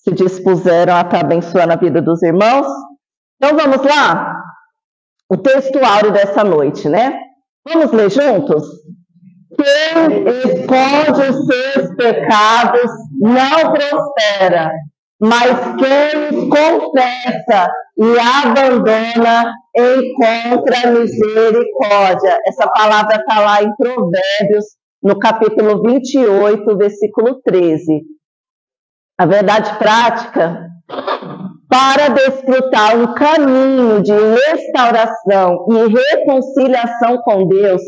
se dispuseram a estar abençoando a vida dos irmãos. Então vamos lá? O texto áureo dessa noite, né? Vamos ler juntos? Quem esconde os seus pecados não prospera, mas quem os confessa e abandona encontra misericórdia. Essa palavra está lá em Provérbios, no capítulo 28, versículo 13. A verdade prática, para desfrutar um caminho de restauração e reconciliação com Deus,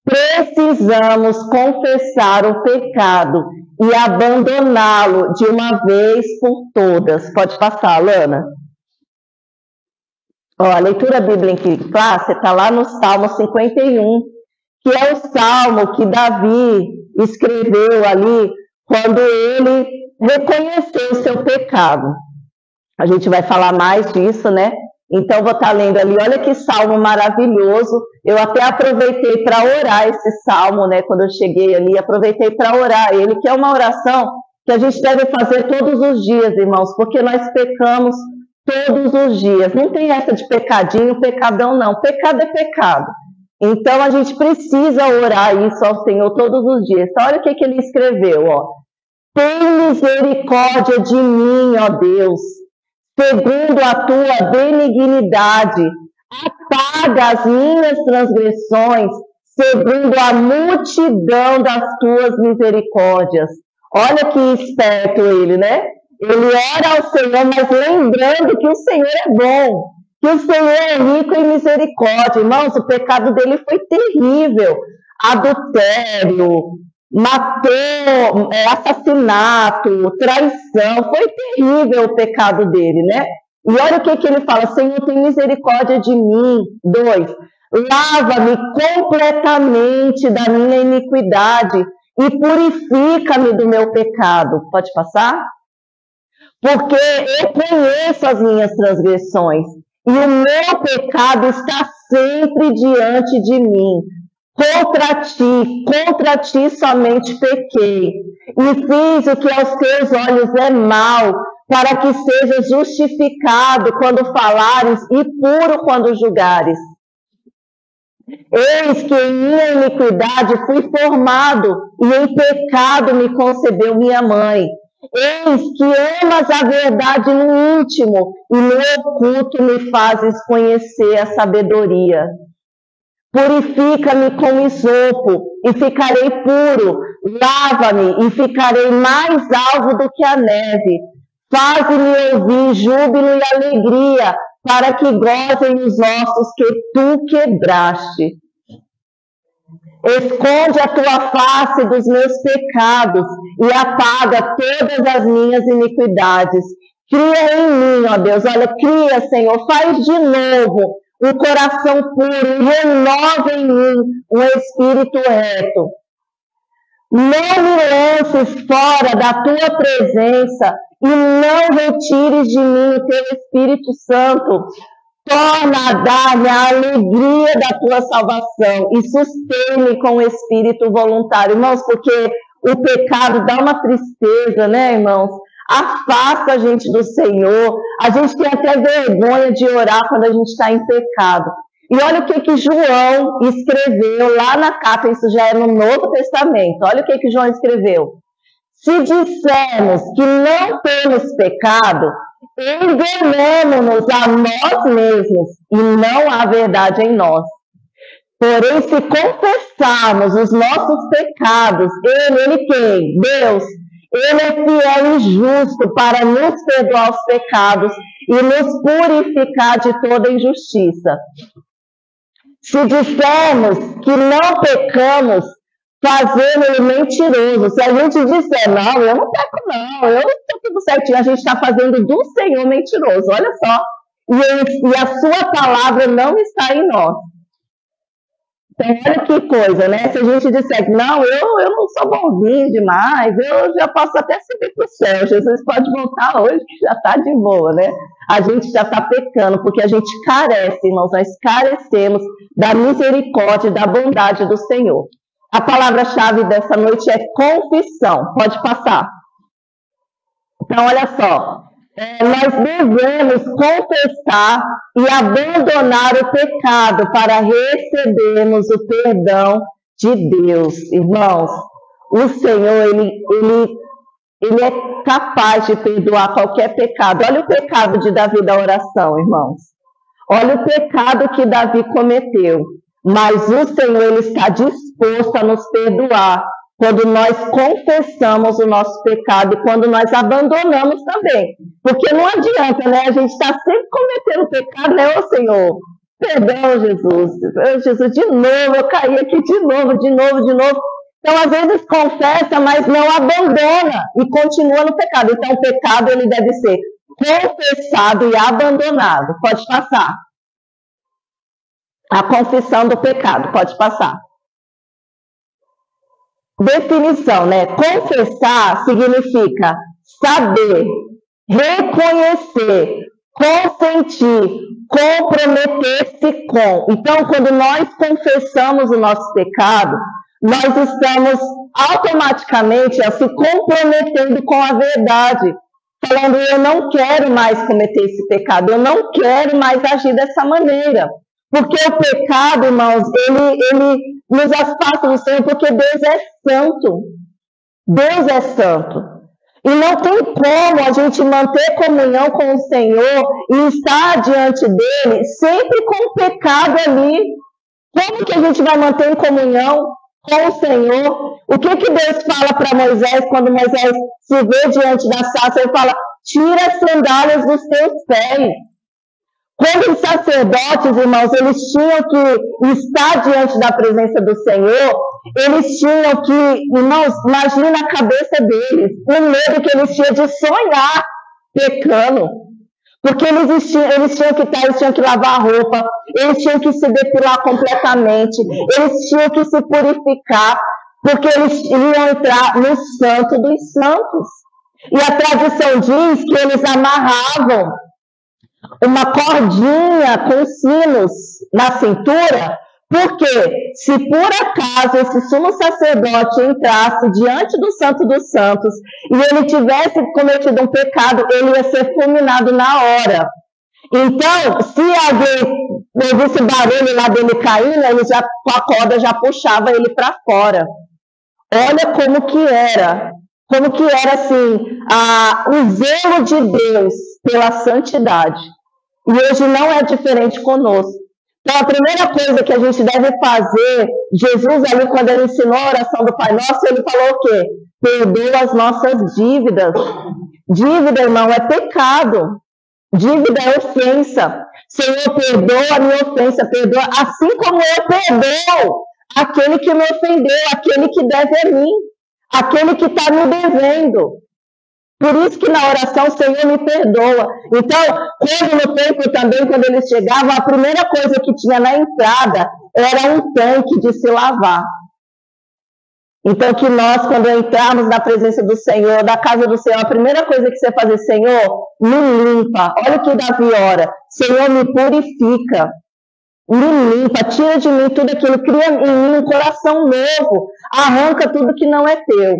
precisamos confessar o pecado e abandoná-lo de uma vez por todas. Pode passar, Alana. Ó, a leitura bíblica em classe está lá no Salmo 51, que é o salmo que Davi escreveu ali quando ele reconheceu o seu pecado. A gente vai falar mais disso, né? Então, vou estar lendo ali, olha que salmo maravilhoso. Eu até aproveitei para orar esse salmo, né? Quando eu cheguei ali, aproveitei para orar ele, que é uma oração que a gente deve fazer todos os dias, irmãos, porque nós pecamos todos os dias. Não tem essa de pecadinho, pecadão, não. Pecado é pecado. Então, a gente precisa orar isso ao Senhor todos os dias. Então, olha o que ele escreveu, ó. Tem misericórdia de mim, ó Deus, segundo a tua benignidade, apaga as minhas transgressões, segundo a multidão das tuas misericórdias. Olha que esperto ele, né? Ele ora ao Senhor, mas lembrando que o Senhor é bom, que o Senhor é rico em misericórdia. Irmãos, o pecado dele foi terrível. Adultério, matou, assassinato, traição, foi terrível o pecado dele, né? E olha o que ele fala: Senhor, tem misericórdia de mim. 2, lava-me completamente da minha iniquidade e purifica-me do meu pecado. Pode passar? Porque eu conheço as minhas transgressões e o meu pecado está sempre diante de mim. Contra ti somente pequei, e fiz o que aos teus olhos é mal, para que sejas justificado quando falares e puro quando julgares. Eis que em minha iniquidade fui formado, e em pecado me concebeu minha mãe. Eis que amas a verdade no íntimo, e no oculto me fazes conhecer a sabedoria. Purifica-me com isopo, e ficarei puro. Lava-me, e ficarei mais alvo do que a neve. Faze-me ouvir júbilo e alegria, para que gozem os ossos que tu quebraste. Esconde a tua face dos meus pecados, e apaga todas as minhas iniquidades. Cria em mim, ó Deus, olha, cria, Senhor, faz de novo um coração puro, e renova em mim um espírito reto. Não me lances fora da tua presença e não retires de mim o teu Espírito Santo. Torna a dar-me a alegria da tua salvação e sustém-me com o espírito voluntário. Irmãos, porque o pecado dá uma tristeza, né, irmãos? Afasta a gente do Senhor. A gente tem até vergonha de orar quando a gente está em pecado. E olha o que João escreveu lá na carta, isso já é no Novo Testamento. Olha o que João escreveu. Se dissermos que não temos pecado, enganamo-nos a nós mesmos e não há verdade em nós. Porém, se confessarmos os nossos pecados, ele quem? Deus. Ele é fiel e justo para nos perdoar os pecados e nos purificar de toda injustiça. Se dissermos que não pecamos, fazemos-lo mentiroso. Se a gente disser, não, eu não peco não, eu estou tudo certinho, a gente está fazendo do Senhor mentiroso, olha só. E a sua palavra não está em nós. Então, olha que coisa, né? Se a gente disser que não, eu não sou bonzinho demais, eu já posso até subir para o céu, Jesus pode voltar hoje, que já está de boa, né? A gente já está pecando, porque a gente carece, irmãos, nós carecemos da misericórdia e da bondade do Senhor. A palavra-chave dessa noite é confissão. Pode passar. Então, olha só, nós devemos confessar e abandonar o pecado para recebermos o perdão de Deus. Irmãos, o Senhor, ele é capaz de perdoar qualquer pecado. Olha o pecado de Davi da oração, irmãos. Olha o pecado que Davi cometeu. Mas o Senhor, ele está disposto a nos perdoar quando nós confessamos o nosso pecado e quando nós abandonamos também. Porque não adianta, né? A gente está sempre cometendo pecado, né? Ô Senhor, perdão, Jesus. Jesus, de novo, eu caí aqui de novo. Então, às vezes, confessa, mas não abandona e continua no pecado. Então, o pecado, ele deve ser confessado e abandonado. Pode passar. A confissão do pecado, pode passar. Definição, né? Confessar significa saber, reconhecer, consentir, comprometer-se com. Então, quando nós confessamos o nosso pecado, nós estamos automaticamente se comprometendo com a verdade, falando, eu não quero mais cometer esse pecado, eu não quero mais agir dessa maneira. Porque o pecado, irmãos, ele nos afasta do Senhor, porque Deus é santo. Deus é santo. E não tem como a gente manter comunhão com o Senhor e estar diante dele sempre com o pecado ali. Como que a gente vai manter em comunhão com o Senhor? O que Deus fala para Moisés quando Moisés se vê diante da sarça? Ele fala, tira as sandálias dos teus pés. Quando os sacerdotes, irmãos, eles tinham que estar diante da presença do Senhor, eles tinham que, irmãos, imagina a cabeça deles, o medo que eles tinham de sonhar pecando. Porque eles tinham que lavar a roupa, eles tinham que se depilar completamente, eles tinham que se purificar, porque eles iam entrar no Santo dos Santos. E a tradição diz que eles amarravam uma cordinha com sinos na cintura, porque se por acaso esse sumo sacerdote entrasse diante do Santo dos Santos e ele tivesse cometido um pecado, ele ia ser fulminado na hora. Então, se alguém ouvisse barulho lá dele caindo, ele já, com a corda já puxava ele para fora. Olha como que era assim, o zelo de Deus pela santidade. E hoje não é diferente conosco. Então, a primeira coisa que a gente deve fazer, Jesus ali, quando ele ensinou a oração do Pai Nosso, ele falou o quê? Perdoa as nossas dívidas. Dívida, irmão, é pecado. Dívida é ofensa. Senhor, perdoa a minha ofensa, perdoa, assim como eu perdoo aquele que me ofendeu, aquele que deve a mim, aquele que está me devendo. Por isso que na oração o Senhor me perdoa. Então, quando no templo também, quando eles chegavam, a primeira coisa que tinha na entrada era um tanque de se lavar. Então, que nós, quando entrarmos na presença do Senhor, da casa do Senhor, a primeira coisa que você fazer, Senhor, me limpa. Olha o que Davi ora. Senhor, me purifica. Me limpa, tira de mim tudo aquilo, cria em mim um coração novo, arranca tudo que não é teu.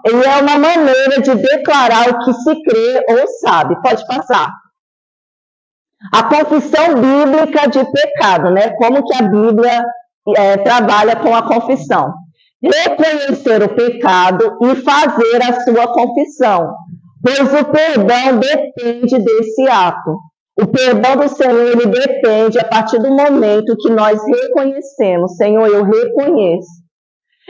E é uma maneira de declarar o que se crê ou sabe. Pode passar. A confissão bíblica de pecado, né? Como que a Bíblia trabalha com a confissão. Reconhecer o pecado e fazer a sua confissão, pois o perdão depende desse ato. O perdão do Senhor, ele depende a partir do momento que nós reconhecemos. Senhor, eu reconheço.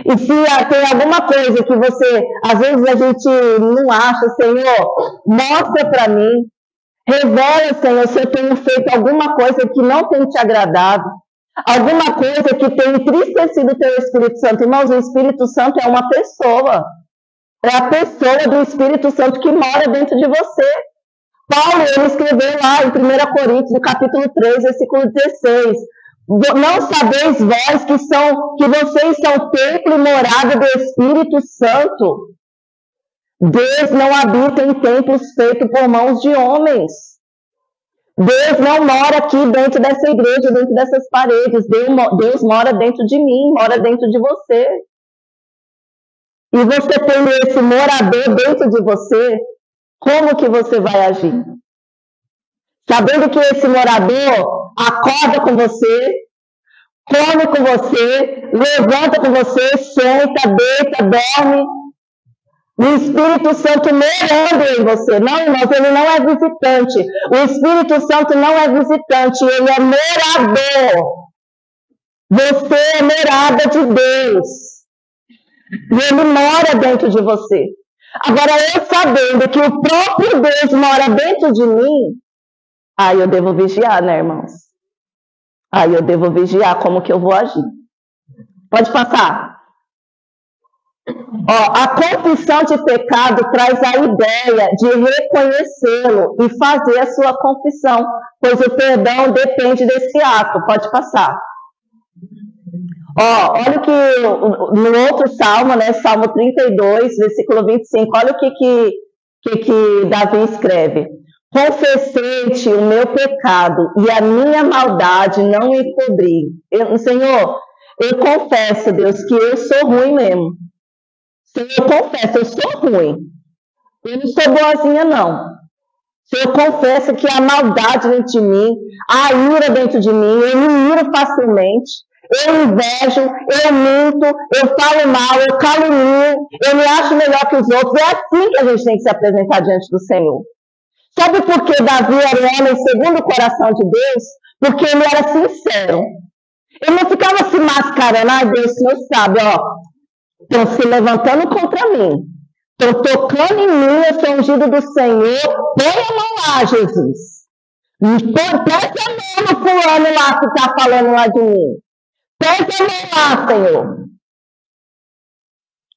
E se tem alguma coisa que você, às vezes a gente não acha, Senhor, mostra para mim. Revela, Senhor, se eu tenho feito alguma coisa que não tem te agradado. Alguma coisa que tem entristecido o teu Espírito Santo. Irmãos, o Espírito Santo é uma pessoa. É a pessoa do Espírito Santo que mora dentro de você. Paulo, ele escreveu lá em 1 Coríntios, no capítulo 3, versículo 16. Não sabeis vós que vocês são templo e morada do Espírito Santo? Deus não habita em templos feitos por mãos de homens. Deus não mora aqui dentro dessa igreja, dentro dessas paredes. Deus mora dentro de mim, mora dentro de você. E você tendo esse morador dentro de você, Como que você vai agir? Sabendo que esse morador acorda com você, come com você, levanta com você, senta, deita, dorme. O Espírito Santo morando em você. Não, irmãos, ele não é visitante. O Espírito Santo não é visitante, ele é morador. Você é morada de Deus. E ele mora dentro de você. Agora, eu sabendo que o próprio Deus mora dentro de mim, aí eu devo vigiar, né, irmãos? Aí eu devo vigiar como que eu vou agir. Pode passar. Ó, a confissão de pecado traz a ideia de reconhecê-lo e fazer a sua confissão, pois o perdão depende desse ato. Pode passar. Ó, olha o que no outro salmo, né, Salmo 32, versículo 25, olha o que Davi escreve. Confessei-te o meu pecado e a minha maldade não encobri. Senhor, eu confesso, Deus, que eu sou ruim mesmo. Senhor, eu confesso, eu sou ruim. Eu não sou boazinha, não. Senhor, eu confesso que há maldade dentro de mim, há ira dentro de mim, eu me iro facilmente, eu invejo, eu minto, eu falo mal, eu calunio, eu me acho melhor que os outros. É assim que a gente tem que se apresentar diante do Senhor. Sabe por que Davi era um homem segundo o coração de Deus? Porque ele era sincero. Ele não ficava se mascarando. Ai, Deus, o Senhor sabe, ó. Estão se levantando contra mim. Estão tocando em mim, eu sou ungido do Senhor. Põe a mão lá, Jesus. Pega a mão no fulano lá que está falando lá de mim. Pega a mão lá, Senhor.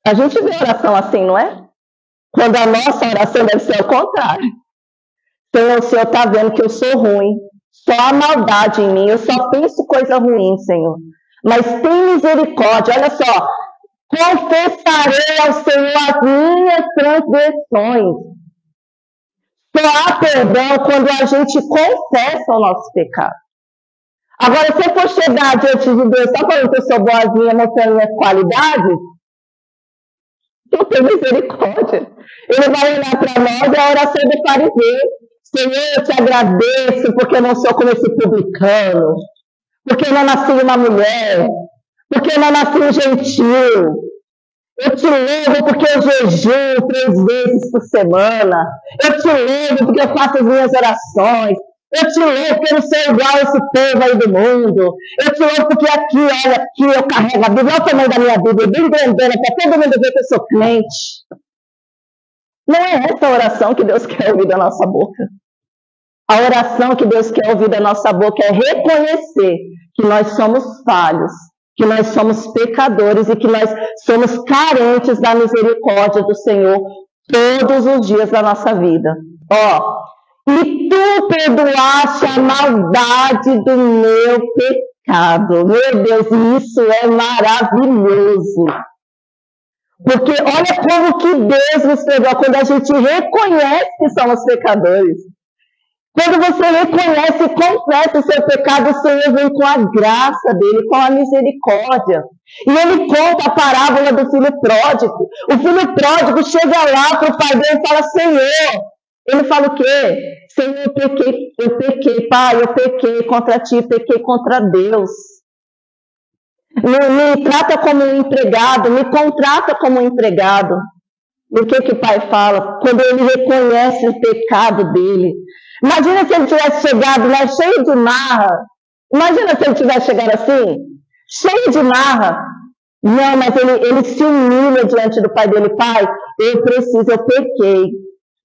A gente vê oração assim, não é? Quando a nossa oração deve ser ao contrário. Senhor, o Senhor está vendo que eu sou ruim. Só há maldade em mim. Eu só penso coisa ruim, Senhor. Mas tem misericórdia. Olha só. Confessarei ao Senhor as minhas transgressões. Só há perdão quando a gente confessa o nosso pecado. Agora, se eu for chegar diante de Deus só falando que eu sou boazinha, mostrando minhas qualidades, não tem misericórdia. Ele vai olhar para nós e a oração do fariseu. Senhor, eu te agradeço porque eu não sou como esse publicano, porque eu não nasci uma mulher, porque eu não nasci um gentil. Eu te louvo porque eu jejuo 3 vezes por semana. Eu te louvo porque eu faço as minhas orações. Eu te louvo porque eu não sou igual a esse povo aí do mundo. Eu te louvo porque aqui, olha, aqui eu carrego a Bíblia. Olha o tamanho da minha Bíblia, bem grandona, para todo mundo ver que eu sou crente. Não é essa a oração que Deus quer ouvir da nossa boca. A oração que Deus quer ouvir da nossa boca é reconhecer que nós somos falhos, que nós somos pecadores e que nós somos carentes da misericórdia do Senhor todos os dias da nossa vida. Ó, e tu perdoaste a maldade do meu pecado. Meu Deus, isso é maravilhoso. Porque olha como que Deus nos perdoa quando a gente reconhece que somos pecadores. Quando você reconhece e confessa o seu pecado, o Senhor vem com a graça dele, com a misericórdia. E ele conta a parábola do filho pródigo. O filho pródigo chega lá para o pai dele e fala, Senhor. Ele fala o quê? Senhor, eu pequei, pai, eu pequei contra ti, pequei contra Deus. Me trata como um empregado, me contrata como um empregado. E o que o pai fala? Quando ele reconhece o pecado dele. Imagina se ele tivesse chegado lá cheio de marra. Imagina se ele tivesse chegado assim, cheio de marra. Não, mas ele se humilha diante do pai dele. Pai, eu pequei.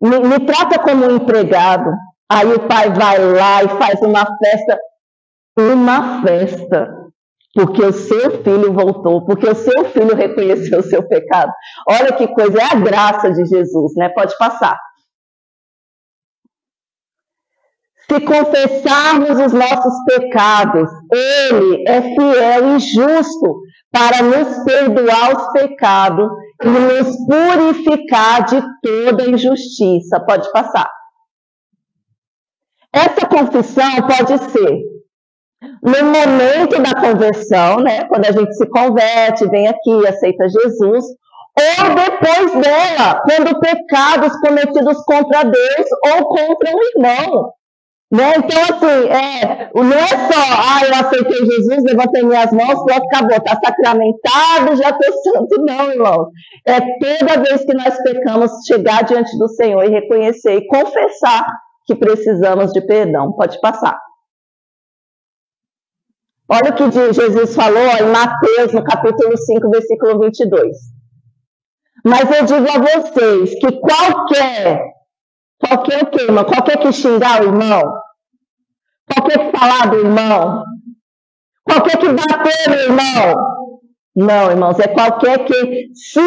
Me trata como um empregado. Aí o pai vai lá e faz uma festa. Porque o seu filho voltou, porque o seu filho reconheceu o seu pecado. Olha que coisa, é a graça de Jesus, né? Pode passar. Se confessarmos os nossos pecados, Ele é fiel e justo para nos perdoar os pecados e nos purificar de toda injustiça. Pode passar. Essa confissão pode ser no momento da conversão, né? Quando a gente se converte, vem aqui, aceita Jesus, ou depois dela, quando pecados cometidos contra Deus ou contra um irmão. Né? Então, assim, não é só, eu aceitei Jesus, levantei minhas mãos, pronto, acabou, está sacramentado, já estou santo. Não, irmãos. É toda vez que nós pecamos, chegar diante do Senhor e reconhecer e confessar que precisamos de perdão. Pode passar. Olha o que Jesus falou em Mateus, no capítulo 5, versículo 22. Mas eu digo a vocês que qualquer o quê, irmão? Qualquer que xingar o irmão, qualquer que falar do irmão, qualquer que bater no irmão. Não, irmãos, é qualquer que se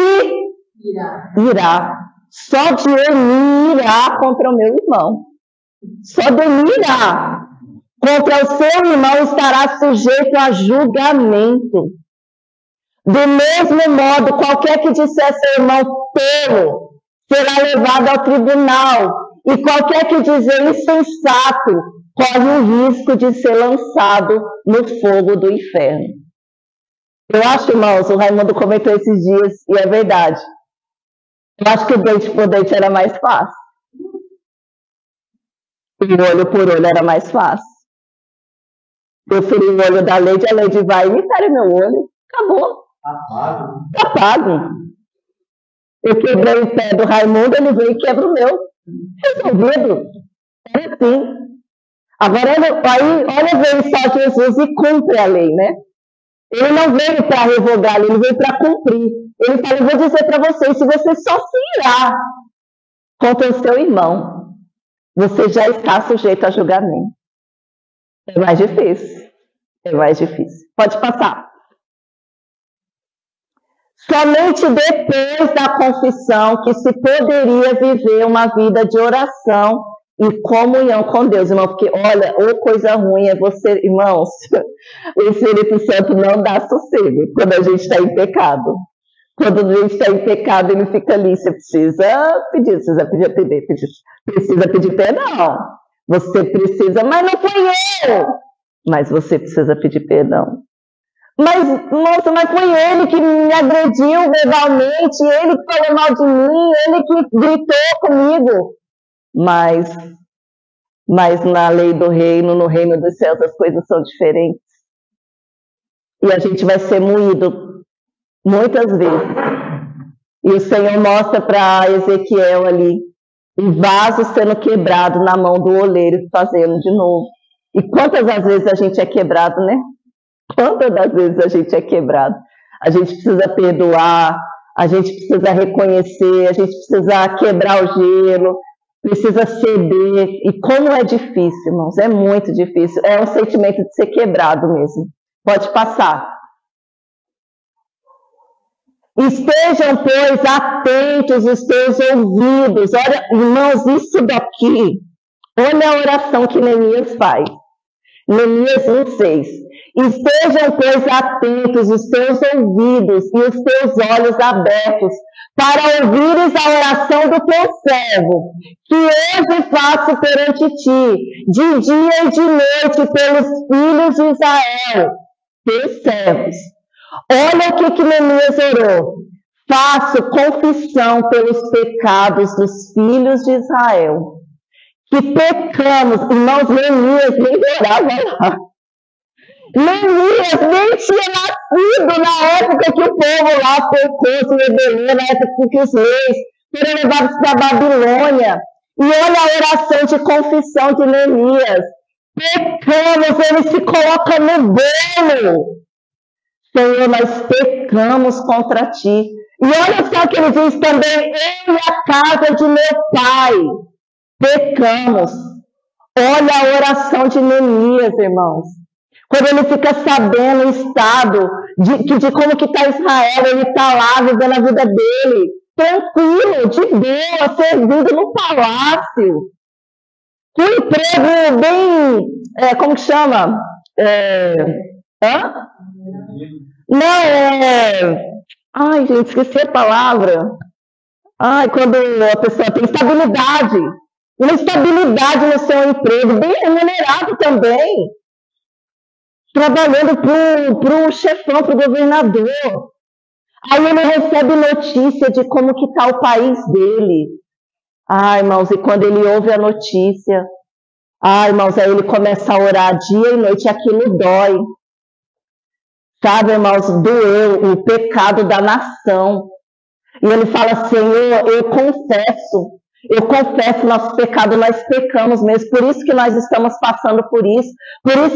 irá. Só de eu me irar contra o meu irmão. Só de eu me irar contra o seu irmão estará sujeito a julgamento. Do mesmo modo, qualquer que disser seu irmão tolo será levado ao tribunal. E qualquer que dizer insensato corre o risco de ser lançado no fogo do inferno. Eu acho, irmãos, o Raimundo comentou esses dias, e é verdade. Eu acho que o dente por dente era mais fácil. E o olho por olho era mais fácil. Eu feri o olho da Leide, a Leide vai e me fere meu olho. Acabou. Tá pago. Eu quebrei o pé do Raimundo, ele veio e quebra o meu. Resolvido. É assim. Agora, olha, veio só Jesus e cumpre a lei, né? Ele não veio para revogar, ele veio para cumprir. Ele fala, eu vou dizer para vocês, se você só se irar contra o seu irmão, você já está sujeito a julgamento. É mais difícil. É mais difícil. Pode passar. Somente depois da confissão que se poderia viver uma vida de oração e comunhão com Deus, irmão. Porque, olha, ou coisa ruim é você, irmãos, o Espírito Santo não dá sossego quando a gente está em pecado. Quando a gente está em pecado, ele fica ali, você precisa pedir perdão. Você precisa, mas não foi eu. Mas você precisa pedir perdão. Mas, nossa, mas foi ele que me agrediu verbalmente, ele que falou mal de mim, ele que gritou comigo. Mas na lei do reino, no reino dos céus, as coisas são diferentes. E a gente vai ser moído muitas vezes. E o Senhor mostra para Ezequiel ali um vaso sendo quebrado na mão do oleiro, fazendo de novo. E quantas das vezes a gente é quebrado, né? Quantas das vezes a gente é quebrado? A gente precisa perdoar, a gente precisa reconhecer, a gente precisa quebrar o gelo, precisa ceder. E como é difícil, irmãos, é muito difícil. É um sentimento de ser quebrado mesmo. Pode passar. Estejam, pois, atentos os teus ouvidos. Olha, irmãos, isso daqui, olha a oração que Neemias faz. Neemias 1:6. Estejam, pois, atentos os teus ouvidos e os teus olhos abertos para ouvires a oração do teu servo, que hoje faço perante ti, de dia e de noite, pelos filhos de Israel, teus servos. Olha o que Neemias orou. Faço confissão pelos pecados dos filhos de Israel, que pecamos. Irmãos, Neemias nem orava lá. Neemias nem tinha nascido na época que o povo lá pecou, se rebelou, na época que os reis foram levados para a Babilônia. E olha a oração de confissão de Neemias. Pecamos, ele se coloca no bolo. Senhor, nós pecamos contra ti. E olha só o que ele diz também, eu e a casa de meu pai pecamos. Olha a oração de Neemias, irmãos. Quando ele fica sabendo o estado de como que está Israel, ele está lá vivendo a vida dele, tranquilo, de boa, servindo no palácio. Com um emprego bem, como que chama? Ai, gente, esqueci a palavra. Ai, quando a pessoa tem estabilidade. Uma estabilidade no seu emprego, bem remunerado também. Trabalhando para o chefão, para o governador. Aí ele recebe notícia de como que está o país dele. Ai, irmãos, e quando ele ouve a notícia, ai, irmãos, aí ele começa a orar dia e noite e aquilo dói. Sabe, irmãos, doeu o pecado da nação. E ele fala, Senhor, eu confesso nosso pecado, nós pecamos mesmo, por isso que nós estamos passando por isso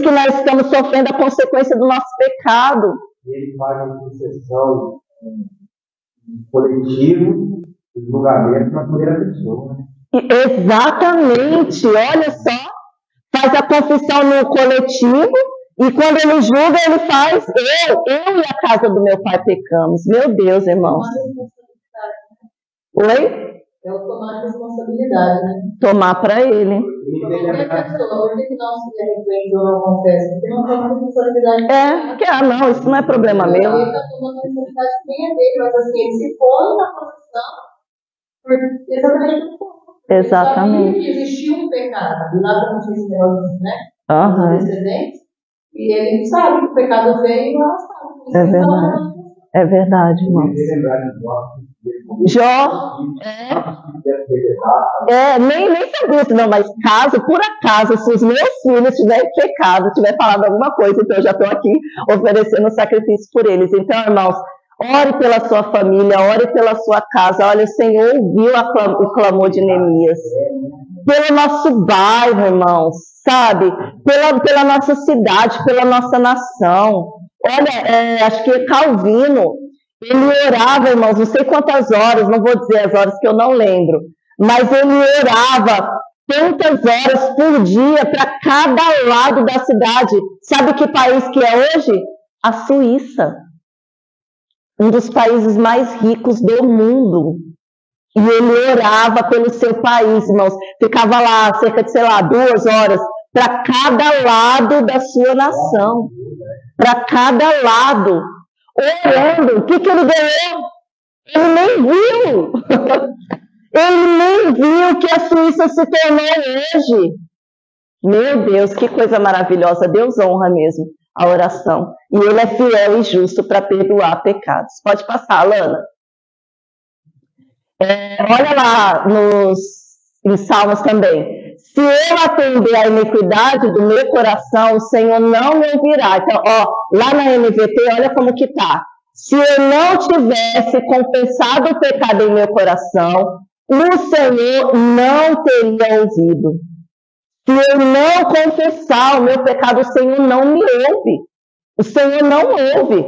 que nós estamos sofrendo a consequência do nosso pecado. Ele faz uma intercessão coletivo, julgamento na primeira pessoa. Exatamente, olha só, faz a confissão no coletivo, e quando ele julga, ele faz, eu e a casa do meu pai pecamos. Meu Deus, irmãos. Oi? É o tomar responsabilidade, né? Tomar para ele. Qualquer pessoa, por que não se arrepende ou não confessa? Porque não toma responsabilidade. Não, isso não é problema meu. Ele está tomando responsabilidade que nem é dele, mas assim, ele se põe na posição por exatamente por Exatamente. que existiu um pecado. E nada não tinha esse negócio, né? Uhum. Precedentes. E ele sabe que o pecado veio e arrastado. É verdade. É verdade, irmão. Jó, nem sabia isso não, mas caso, por acaso, se os meus filhos tiverem pecado, tiver falado alguma coisa, então eu já estou aqui oferecendo sacrifício por eles. Então, irmãos, ore pela sua família, ore pela sua casa. Olha, o Senhor ouviu o clamor de Neemias. Pelo nosso bairro, irmãos, sabe? Pela nossa cidade, pela nossa nação. Olha, acho que Calvino, ele orava, irmãos, não sei quantas horas, não vou dizer as horas que eu não lembro, mas ele orava tantas horas por dia para cada lado da cidade. Sabe que país que é hoje? A Suíça. Um dos países mais ricos do mundo. E ele orava pelo seu país, irmãos. Ficava lá cerca de, 2 horas para cada lado da sua nação. Para cada lado. Orando. O que ele ganhou? Ele nem viu. Ele nem viu que a Suíça se tornou hoje. Meu Deus, que coisa maravilhosa. Deus honra mesmo a oração. E Ele é fiel e justo para perdoar pecados. Pode passar, Alana. Olha lá em Salmos também. Se eu atender à iniquidade do meu coração, o Senhor não me ouvirá. Então, lá na NVT, olha como que está. Se eu não tivesse confessado o pecado em meu coração, o Senhor não teria ouvido. Se eu não confessar o meu pecado, o Senhor não me ouve. O Senhor não ouve.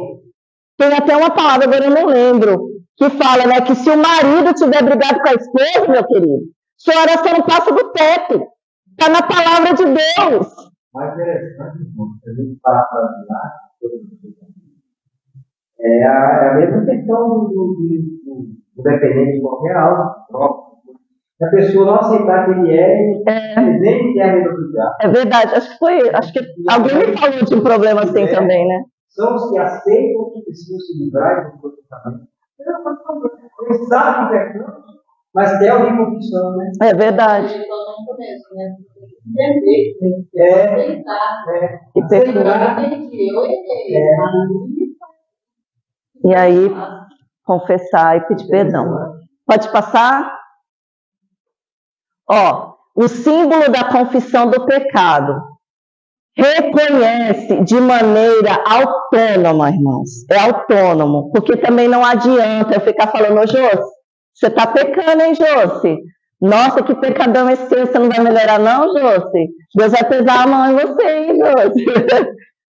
Tem até uma palavra, agora eu não lembro, que fala, né, que se o marido tiver brigado com a esposa, meu querido, sua oração não passa do teto. Está na palavra de Deus. Mais interessante, se a gente parar para analisar, é a mesma questão do dependente de qualquer algo. Se a pessoa não aceitar que ele eles nem querem obrigar. É verdade, acho que alguém me falou de um problema assim também, né? São os que aceitam que precisam se livrar do comportamento. Eles sabem que é canto, mas tem alguém conquistando, né? É verdade. E perdoar. E aí, confessar e pedir perdão. Pode passar? O símbolo da confissão do pecado. Reconhece de maneira autônoma, irmãos. É autônomo. Porque também não adianta eu ficar falando, ô Josi, você está pecando, hein, Josi? Nossa, que pecadão é seu, você não vai melhorar não, Josi? Deus vai pesar a mão em você, hein, Josi?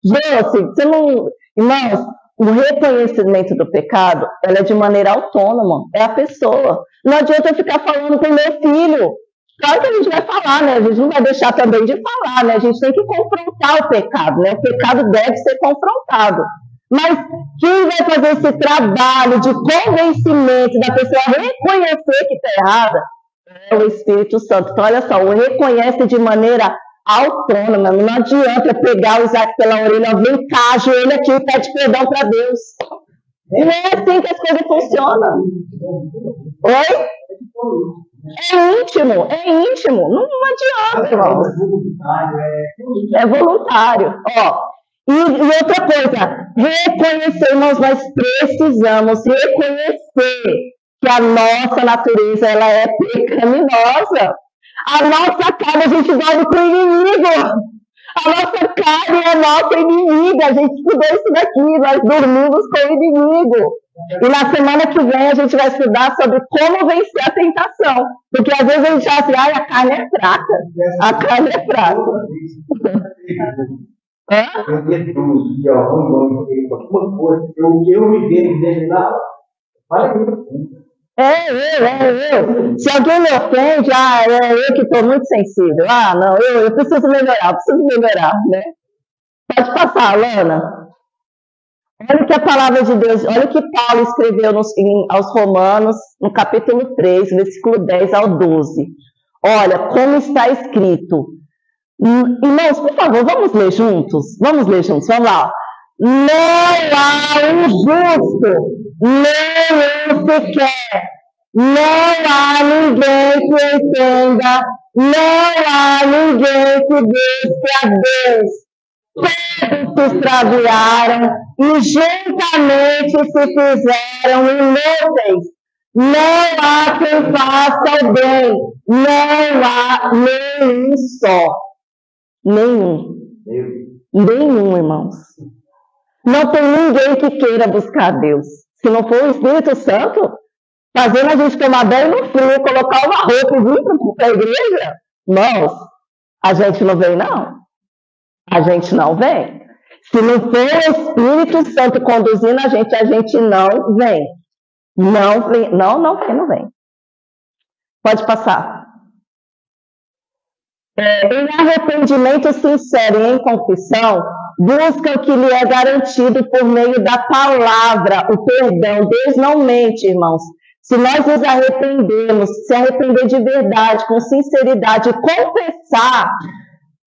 Josi, você não... Irmãos, o reconhecimento do pecado, ela é de maneira autônoma. É a pessoa. Não adianta eu ficar falando para o meu filho. Claro que a gente vai falar, né? A gente não vai deixar também de falar, né? A gente tem que confrontar o pecado, né? O pecado deve ser confrontado. Mas quem vai fazer esse trabalho de convencimento da pessoa reconhecer que está errada é o Espírito Santo. Então, olha só, o reconhece de maneira autônoma. Não adianta pegar o Isaac pela orelha, vem cá, ajoelha aqui e pede perdão para Deus. Não é assim que as coisas funcionam. Oi? É íntimo. Não adianta, irmão. É voluntário. E outra coisa, reconhecer, irmãos, nós precisamos reconhecer que a nossa natureza ela é pecaminosa. A nossa carne, a gente dorme com o inimigo. A nossa carne é nossa inimiga. A gente estudou isso daqui, nós dormimos com o inimigo. E na semana que vem a gente vai estudar sobre como vencer a tentação. Porque às vezes a gente acha assim, a carne é fraca. A carne é fraca. Eu deduz de alguma coisa, eu me vejo dele lá, fala isso. Eu. Se alguém me ofende, é eu que estou muito sensível. Não, eu preciso melhorar, né? Pode passar, Alana. Olha o que a palavra de Deus, olha o que Paulo escreveu aos Romanos, no capítulo 3, versículo 10 ao 12. Olha, como está escrito. Irmãos, por favor, vamos ler juntos? Vamos lá. Não há um justo, nem um sequer. Não há ninguém que entenda. Não há ninguém que busque a Deus. Todos se extraviaram e juntamente se fizeram inúteis. Não há quem faça o bem. Não há nenhum só. Nenhum, irmãos. Não tem ninguém que queira buscar Deus. Se não for o Espírito Santo, fazendo a gente tomar banho no frio, colocar uma roupa e vir para a igreja, irmãos, a gente não vem, não. A gente não vem. Se não for o Espírito Santo conduzindo a gente não vem. Não vem. Pode passar. Em arrependimento sincero e em confissão, busca o que lhe é garantido por meio da palavra, o perdão. Deus não mente, irmãos. Se nós nos arrependermos, se arrepender de verdade, com sinceridade, e confessar,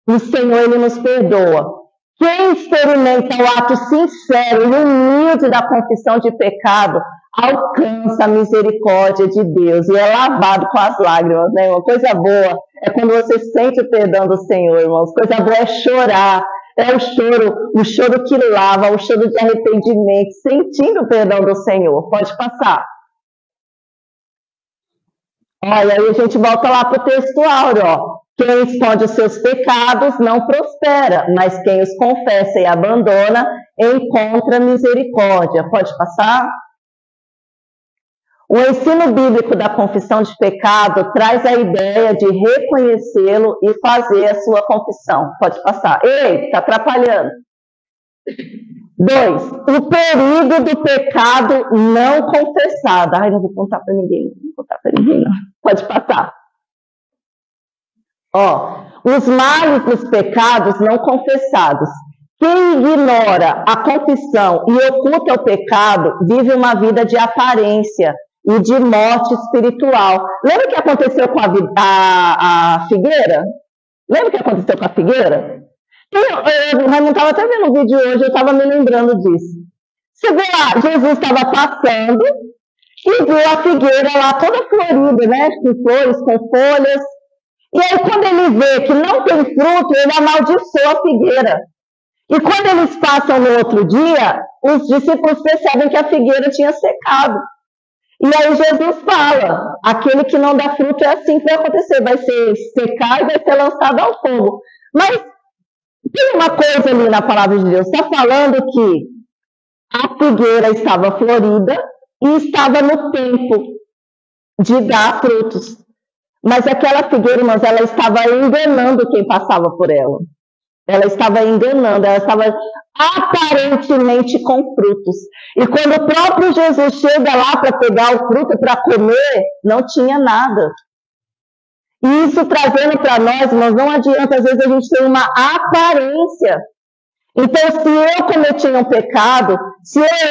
o Senhor, Ele nos perdoa. Quem experimenta o ato sincero e humilde da confissão de pecado, alcança a misericórdia de Deus e é lavado com as lágrimas, né? Uma coisa boa é quando você sente o perdão do Senhor, irmãos. Coisa boa é chorar, é o choro que lava, o choro de arrependimento, sentindo o perdão do Senhor. Pode passar. Olha, aí a gente volta lá para o texto áureo, ó. Quem esconde os seus pecados não prospera, mas quem os confessa e abandona encontra misericórdia. Pode passar? O ensino bíblico da confissão de pecado traz a ideia de reconhecê-lo e fazer a sua confissão. Pode passar. Ei, está atrapalhando. 2. O perigo do pecado não confessado. Ai, não vou contar para ninguém. Não. Pode passar. Os males dos pecados não confessados. Quem ignora a confissão e oculta o pecado vive uma vida de aparência e de morte espiritual. Lembra o que aconteceu com a figueira? Lembra o que aconteceu com a figueira? Eu não estava até vendo o vídeo hoje, eu estava me lembrando disso. Você vê lá, Jesus estava passando e viu a figueira lá toda florida, né? Com flores, com folhas. E aí, quando ele vê que não tem fruto, ele amaldiçoa a figueira. E quando eles passam no outro dia, os discípulos percebem que a figueira tinha secado. E aí Jesus fala, aquele que não dá fruto é assim que vai acontecer, vai ser secar e vai ser lançado ao fogo. Mas tem uma coisa ali na palavra de Deus, está falando que a figueira estava florida e estava no tempo de dar frutos. Mas aquela figueira, irmãos, ela estava enganando quem passava por ela. Ela estava enganando, ela estava aparentemente com frutos. E quando o próprio Jesus chega lá para pegar o fruto para comer, não tinha nada. E isso trazendo para nós, irmãos, não adianta, às vezes a gente tem uma aparência. Então, se eu cometi um pecado,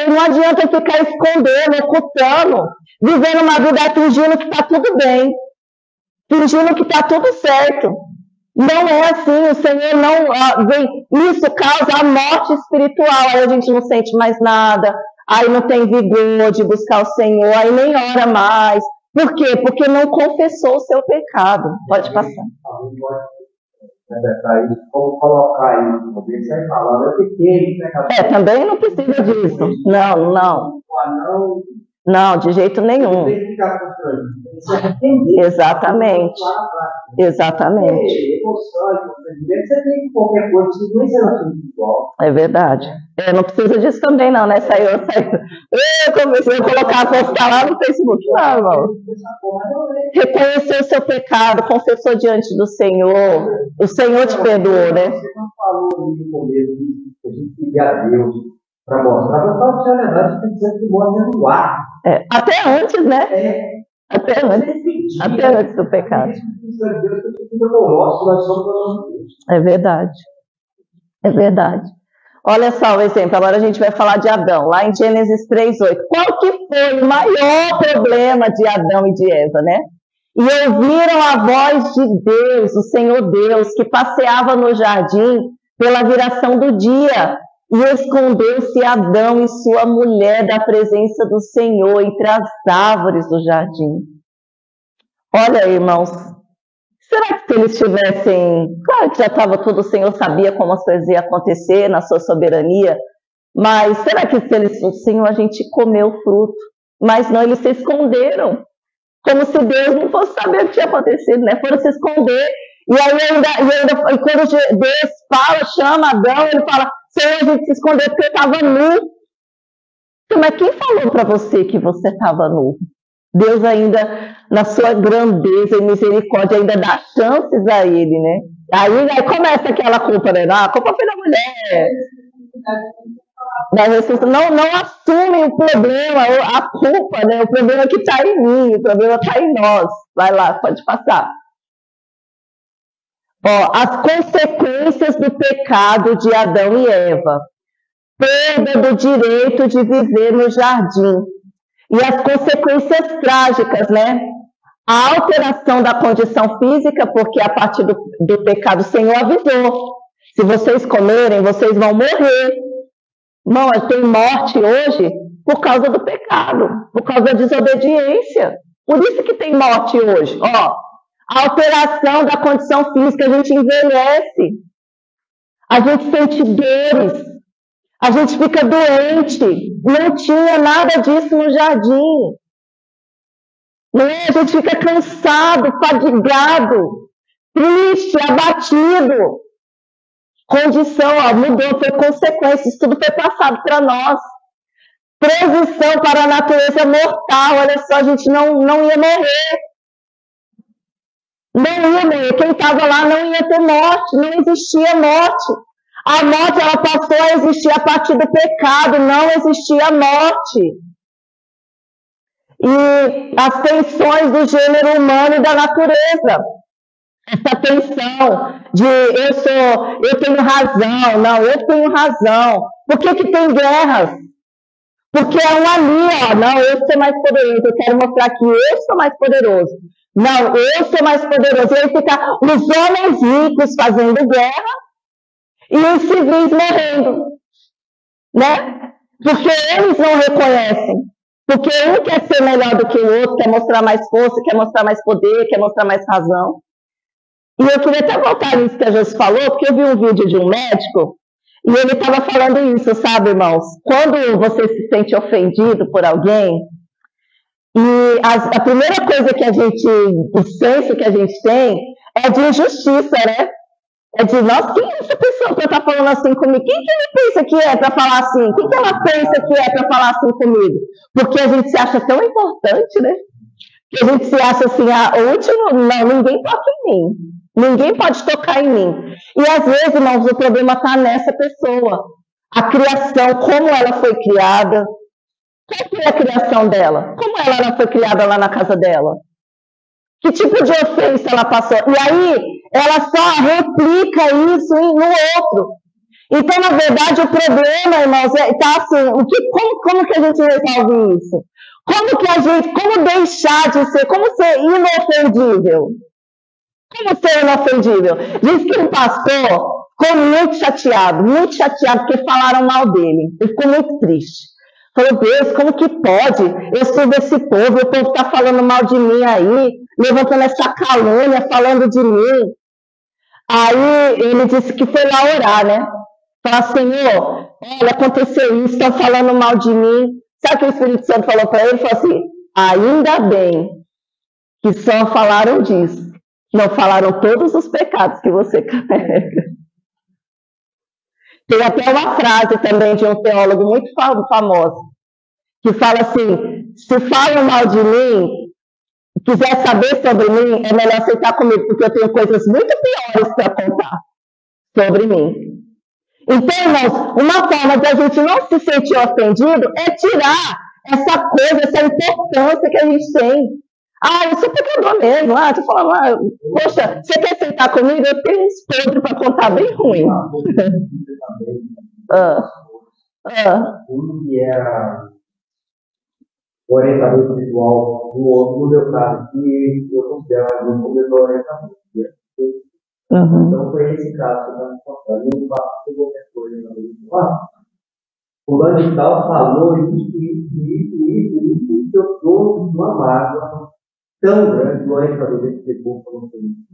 não adianta eu ficar escondendo, ocultando, vivendo uma vida fingindo que está tudo bem. Fingindo que está tudo certo. Não é assim, o Senhor não vem. Isso causa a morte espiritual. Aí a gente não sente mais nada, aí não tem vigor de buscar o Senhor, aí nem ora mais. Por quê? Porque não confessou o seu pecado. Pode passar. interpretar isso, como colocar isso no contexto, sai falando, eu fiquei, também não precisa disso. Não, de jeito nenhum. Tem que ficar constrangido, tem que se arrepender. Exatamente. Exatamente. Você tem qualquer coisa, você nem se relaciona igual. É verdade. Não precisa disso também, não, né? Eu comecei a colocar a postar lá no Facebook. Não, irmão. Reconheceu o seu pecado, confessou diante do Senhor. O Senhor te perdoou, né? Você não falou no começo que a gente pedir a Deus para mostrar, mas para você, na verdade, tem que ser que mostra no ar. Até antes, né? Até antes do pecado. É verdade. É verdade. Olha só o exemplo. Agora a gente vai falar de Adão. Lá em Gênesis 3:8. Qual que foi o maior problema de Adão e de Eva, né? E ouviram a voz de Deus, o Senhor Deus, que passeava no jardim pela viração do dia. E escondeu-se Adão e sua mulher da presença do Senhor entre as árvores do jardim. Olha, irmãos, será que se eles tivessem... Claro que já estava tudo, o Senhor sabia como as coisas iam acontecer na sua soberania, mas será que se eles... O Senhor, a gente comeu o fruto, mas não, eles se esconderam, como se Deus não fosse saber o que tinha acontecido, né? Foram se esconder, e aí quando Deus fala, chama Adão, ele fala... Senhor, a gente se escondeu porque eu estava nu. Mas quem falou para você que você estava nu? Deus ainda, na sua grandeza e misericórdia, ainda dá chances a ele, né? Aí começa aquela culpa, né? A culpa foi da mulher. Não assumem o problema, a culpa, né? O problema que está em mim, o problema está em nós. Vai lá, pode passar. As consequências do pecado de Adão e Eva. Perda do direito de viver no jardim. E as consequências trágicas, né? A alteração da condição física, porque a partir do pecado o Senhor avisou. Se vocês comerem, vocês vão morrer. Irmão, tem morte hoje por causa do pecado, por causa da desobediência. Por isso que tem morte hoje. A alteração da condição física, a gente envelhece, a gente sente dores, a gente fica doente. Não tinha nada disso no jardim. A gente fica cansado, fadigado, triste, abatido. Condição, mudou, foi consequência, isso tudo foi passado para nós. Transição para a natureza mortal, olha só, a gente não ia morrer. Não ia morrer. Quem estava lá não ia ter morte, não existia morte. A morte, ela passou a existir a partir do pecado, não existia morte. E as tensões do gênero humano e da natureza. Essa tensão de eu tenho razão, não, eu tenho razão. Por que tem guerras? Porque é um ali, não, eu sou mais poderoso, eu quero mostrar que eu sou mais poderoso. Não, eu sou mais poderoso. E aí fica os homens ricos fazendo guerra e os civis morrendo, né? Porque eles não reconhecem. Porque um quer ser melhor do que o outro, quer mostrar mais força, quer mostrar mais poder, quer mostrar mais razão. E eu queria até voltar nisso que a Josi falou, porque eu vi um vídeo de um médico e ele estava falando isso, sabe, irmãos? Quando você se sente ofendido por alguém, e a primeira coisa que a gente, o senso que a gente tem é de injustiça, né? É de, nossa, quem é essa pessoa que está falando assim comigo? Quem que ele pensa que é para falar assim? Quem que ela pensa que é para falar assim comigo? Porque a gente se acha tão importante, né? Que a gente se acha assim, o último, não, ninguém toca em mim. Ninguém pode tocar em mim. E às vezes, irmãos, o problema está nessa pessoa. A criação, como ela foi criada. Qual foi a criação dela? Como ela foi criada lá na casa dela? Que tipo de ofensa ela passou? E aí, ela só replica isso no outro. Então, na verdade, o problema, irmãos, está assim, como que a gente resolve isso? Como deixar de ser, como ser inofendível? Como ser inofendível? Diz que um pastor ficou muito chateado, porque falaram mal dele. Ele ficou muito triste. Falou, Deus, como que pode? Eu sou desse povo, o povo está falando mal de mim aí, levantando essa calúnia, falando de mim. Aí ele disse que foi lá orar, né? Falar, Senhor, olha, aconteceu isso, estão falando mal de mim. Sabe o que o Espírito Santo falou para ele? Ele falou assim, ainda bem que só falaram disso. Não falaram todos os pecados que você carrega. Tem até uma frase também de um teólogo muito famoso, que fala assim, se falam mal de mim, quiser saber sobre mim, é melhor aceitar comigo, porque eu tenho coisas muito piores para contar sobre mim. Então, irmãos, uma forma de a gente não se sentir ofendido é tirar essa coisa, essa importância que a gente tem. Eu sou pecador mesmo. Tô falando, poxa, você quer sentar comigo? Eu tenho uns podres para contar bem ruim. Um que era o orientador espiritual do outro, no meu caso, que eu considero um como orientador. Então foi esse caso que eu estava contando. Eu não faço qualquer coisa na vida. O fulano de tal falou isso, que eu estou numa mágoa tão grande, o orientador desse povo falou isso.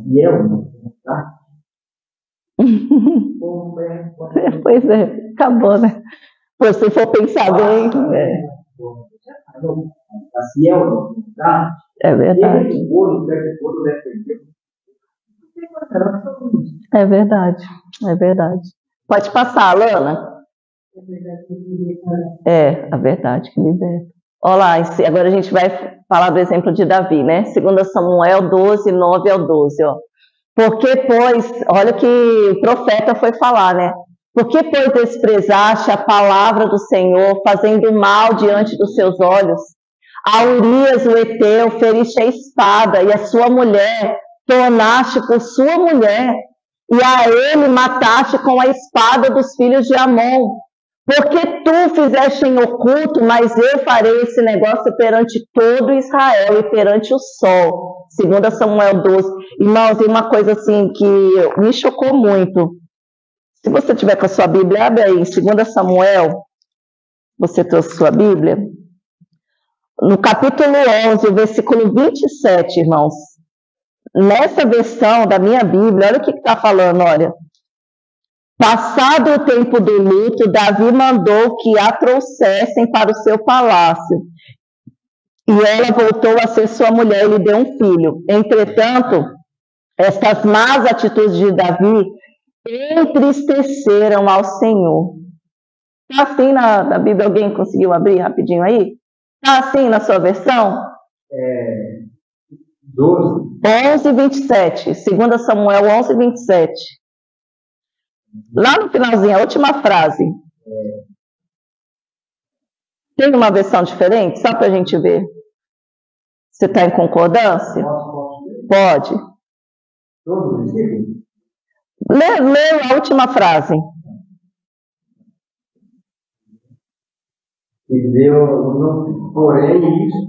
E eu não, tá? Pois é, acabou, né? Se for pensar bem. Assim é o não, tá? É verdade. É verdade, é verdade. Pode passar, Alana. É, a verdade que liberta. Olha lá, agora a gente vai falar do exemplo de Davi, né? 2 Samuel 12, 9 ao 12, ó. Porque, pois, olha o que o profeta foi falar, né? Porque, pois, desprezaste a palavra do Senhor, fazendo mal diante dos seus olhos? A Urias, o Eteu, feriste a espada, e a sua mulher tornaste por sua mulher, e a ele mataste com a espada dos filhos de Amon. Porque tu fizeste em oculto, mas eu farei esse negócio perante todo Israel e perante o sol. 2 Samuel 12. Irmãos, e uma coisa assim que me chocou muito. Se você tiver com a sua Bíblia, abre aí, em 2 Samuel, você trouxe sua Bíblia? No capítulo 11, o versículo 27, irmãos. Nessa versão da minha Bíblia, olha o que está falando, olha. Passado o tempo do luto, Davi mandou que a trouxessem para o seu palácio. E ela voltou a ser sua mulher e lhe deu um filho. Entretanto, estas más atitudes de Davi entristeceram ao Senhor. Está assim na Bíblia? Alguém conseguiu abrir rapidinho aí? Está assim na sua versão? 12. 11, 27. 2 Samuel 11, 27. Lá no finalzinho, a última frase. Tem uma versão diferente? Só para a gente ver. Você está em concordância? Pode. Lê a última frase. E Deus, porém, isso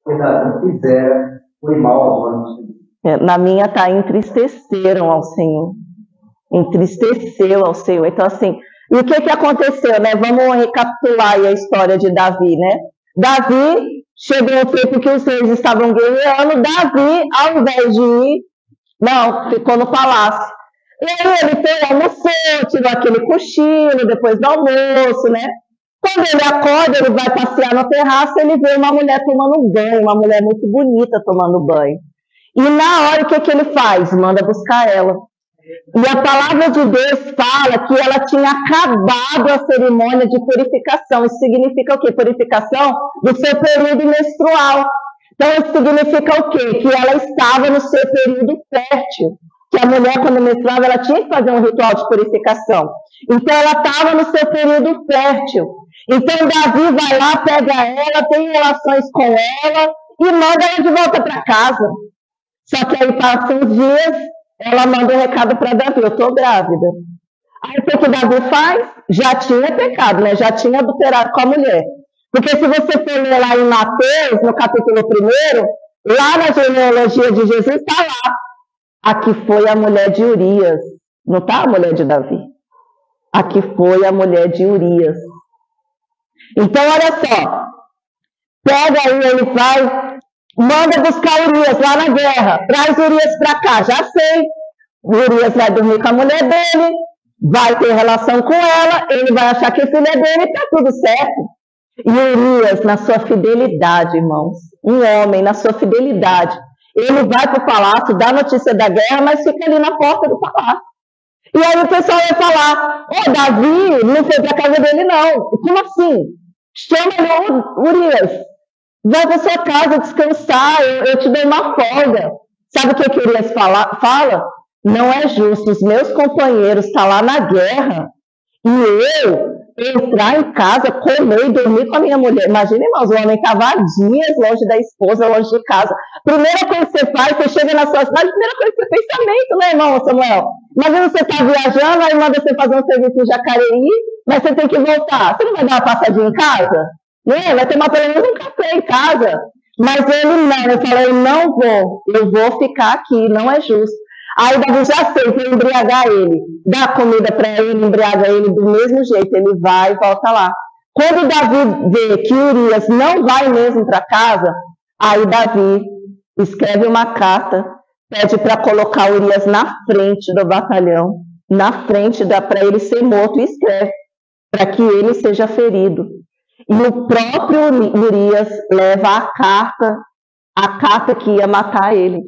que Davi fizera foi mal aos olhos do Senhor. Na minha está entristeceram ao Senhor. Entristeceu ao Senhor. Então, assim, e o que aconteceu, né? Vamos recapitular aí a história de Davi, né? Davi, chegou o tempo que os reis estavam guerreando, Davi, ao invés de ir, não, ficou no palácio. E aí ele foi, almoçou, tirou aquele cochilo, depois do almoço, né? Quando ele acorda, ele vai passear no terraço, ele vê uma mulher tomando banho, uma mulher muito bonita tomando banho. E na hora, o que ele faz? Manda buscar ela. E a palavra de Deus fala que ela tinha acabado a cerimônia de purificação. Isso significa o quê? Purificação do seu período menstrual. Então, isso significa o quê? Que ela estava no seu período fértil. Que a mulher, quando menstruava, ela tinha que fazer um ritual de purificação. Então, ela estava no seu período fértil. Então, Davi vai lá, pega ela, tem relações com ela e manda ela de volta para casa. Só que aí passam uns dias, ela manda um recado para Davi, eu estou grávida. Aí o que Davi faz? Já tinha pecado, né? Já tinha adulterado com a mulher. Porque se você for ler lá em Mateus, no capítulo 1, lá na genealogia de Jesus, está lá. Aqui foi a mulher de Urias. Não está a mulher de Davi. Aqui foi a mulher de Urias. Então, olha só. Pega aí, ele vai, Manda buscar Urias lá na guerra. Traz Urias para cá. Já sei. Urias vai dormir com a mulher dele, vai ter relação com ela, ele vai achar que o filho é dele e está tudo certo. E Urias, na sua fidelidade, irmãos, um homem na sua fidelidade, ele vai para o palácio, dá notícia da guerra, mas fica ali na porta do palácio. E aí o pessoal vai falar, Davi não foi para a casa dele não. Como assim? Chama ele, Urias, vai para sua casa descansar, eu te dou uma folga. Sabe o que Urias fala? Não é justo os meus companheiros estar lá na guerra e eu entrar em casa, comer e dormir com a minha mulher. Imagina, irmãos, o homem estava há dias longe da esposa, longe de casa. Primeira coisa que você faz, você chega na sua cidade, primeira coisa que você pensamento, né, irmão Samuel? Imagina você está viajando, aí manda você fazer um serviço em Jacareí, mas você tem que voltar. Você não vai dar uma passadinha em casa? Né? Vai tomar pelo menos um café em casa. Mas ele falou, eu vou ficar aqui, não é justo. Aí Davi já sei, vai embriagar ele, dá comida para ele, embriaga ele do mesmo jeito, ele vai e volta lá. Quando Davi vê que Urias não vai mesmo para casa, aí Davi escreve uma carta, pede para colocar Urias na frente do batalhão, na frente para ele ser morto, e escreve para que ele seja ferido. E o próprio Urias leva a carta que ia matar ele.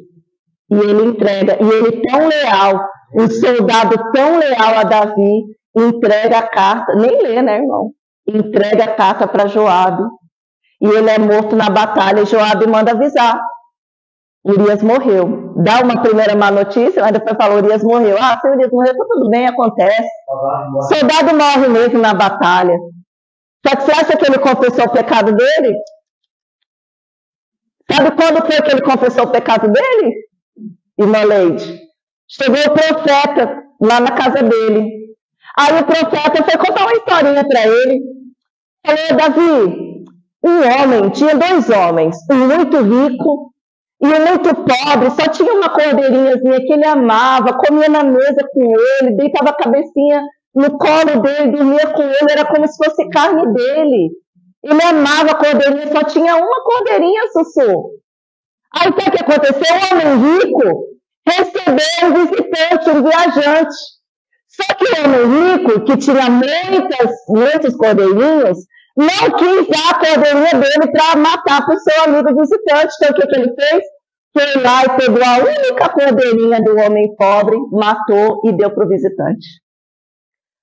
E ele entrega, e ele tão leal, um soldado tão leal a Davi, entrega a carta, nem lê, né, irmão? Entrega a carta para Joabe, e ele é morto na batalha, e Joabe manda avisar. Urias morreu. Dá uma primeira má notícia, mas depois fala, Urias morreu. Se Urias morreu, tá tudo bem, acontece. Soldado morre mesmo na batalha. Só que você acha que ele confessou o pecado dele? Sabe quando foi que ele confessou o pecado dele? Irmã Leide, chegou o profeta lá na casa dele. Aí o profeta foi contar uma historinha para ele. Falou, Davi, tinha 2 homens, um muito rico e um muito pobre, só tinha uma cordeirinhazinha que ele amava, comia na mesa com ele, deitava a cabecinha no colo dele, dormia com ele, era como se fosse carne dele. Ele amava a cordeirinha, só tinha uma cordeirinha, Sussu. Aí o que aconteceu? O homem rico recebeu um visitante, um viajante. Só que o homem rico, que tinha muitos cordeirinhos, não quis dar a cordeirinha dele para matar para o seu amigo visitante. Então o que ele fez? Foi lá e pegou a única cordeirinha do homem pobre, matou e deu para o visitante.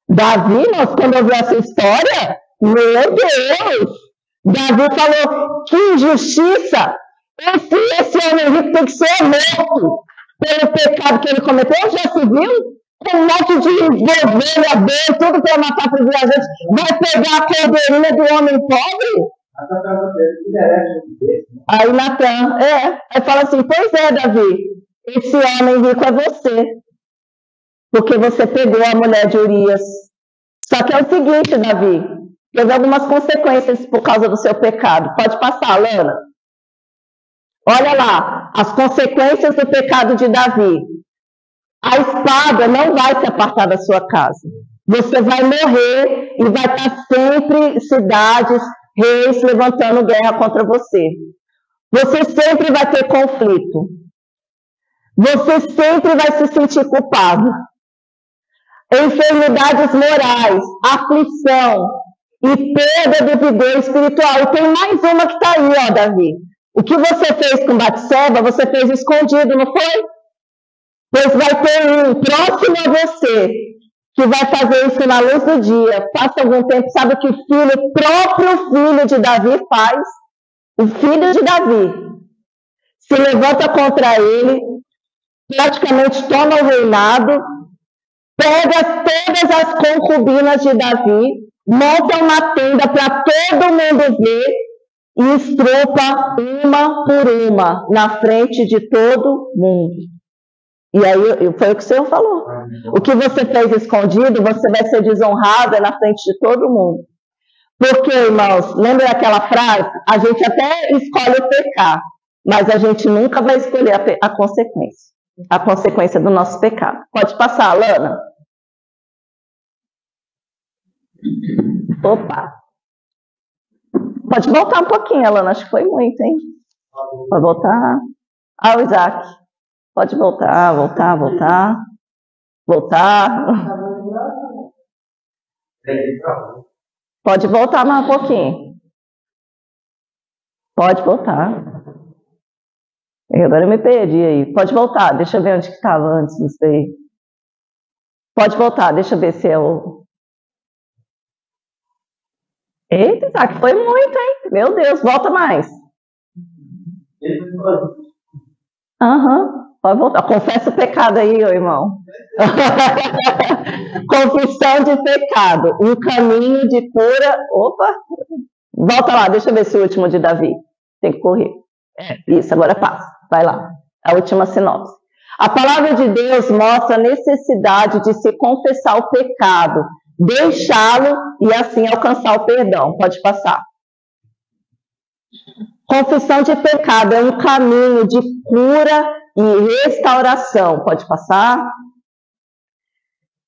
Davi, quando ouviu essa história, meu Deus! Davi falou, que injustiça! Esse homem rico tem que ser morto pelo pecado que ele cometeu. Já se viu? Com um monte de ovelha dele, tudo para matar para os viajantes. Vai pegar a cordeirinha do homem pobre? Aí Natan, aí fala assim, pois é, Davi, esse homem rico é você. Porque você pegou a mulher de Urias. Só que é o seguinte, Davi, teve algumas consequências por causa do seu pecado. Pode passar, Lana. Olha lá, as consequências do pecado de Davi. A espada não vai se apartar da sua casa. Você vai morrer e vai estar sempre cidades, reis levantando guerra contra você. Você sempre vai ter conflito. Você sempre vai se sentir culpado. Enfermidades morais, aflição e perda do vigor espiritual. E tem mais uma que está aí, Davi. O que você fez com Batseba, você fez escondido, não foi? Pois vai ter um próximo a você que vai fazer isso na luz do dia. Passa algum tempo, sabe o que o próprio filho de Davi faz? O filho de Davi se levanta contra ele, praticamente toma o reinado, pega todas as concubinas de Davi, monta uma tenda para todo mundo ver e estrupa uma por uma na frente de todo mundo. E aí foi o que o Senhor falou. O que você fez escondido, você vai ser desonrado na frente de todo mundo. Porque, irmãos, lembra daquela frase? A gente até escolhe pecar, mas a gente nunca vai escolher a consequência do nosso pecado. Pode passar, Lana. Opa. Pode voltar um pouquinho, Alana. Acho que foi muito, hein? Pode voltar. Ah, o Isaac. Pode voltar. Pode voltar mais um pouquinho. Pode voltar. Agora eu me perdi aí. Pode voltar. Deixa eu ver onde que estava antes disso aí. Pode voltar. Deixa eu ver se é o... Eita, Isaac, foi muito, hein? Meu Deus, volta mais. Pode voltar. Confessa o pecado aí, meu irmão. Confissão de pecado. Um caminho de cura. Opa! Volta lá, deixa eu ver se o último de Davi. Tem que correr. Isso, agora passa. Vai lá. A última sinopse. A palavra de Deus mostra a necessidade de se confessar o pecado, deixá-lo e assim alcançar o perdão. Pode passar. Confissão de pecado é um caminho de cura e restauração. Pode passar.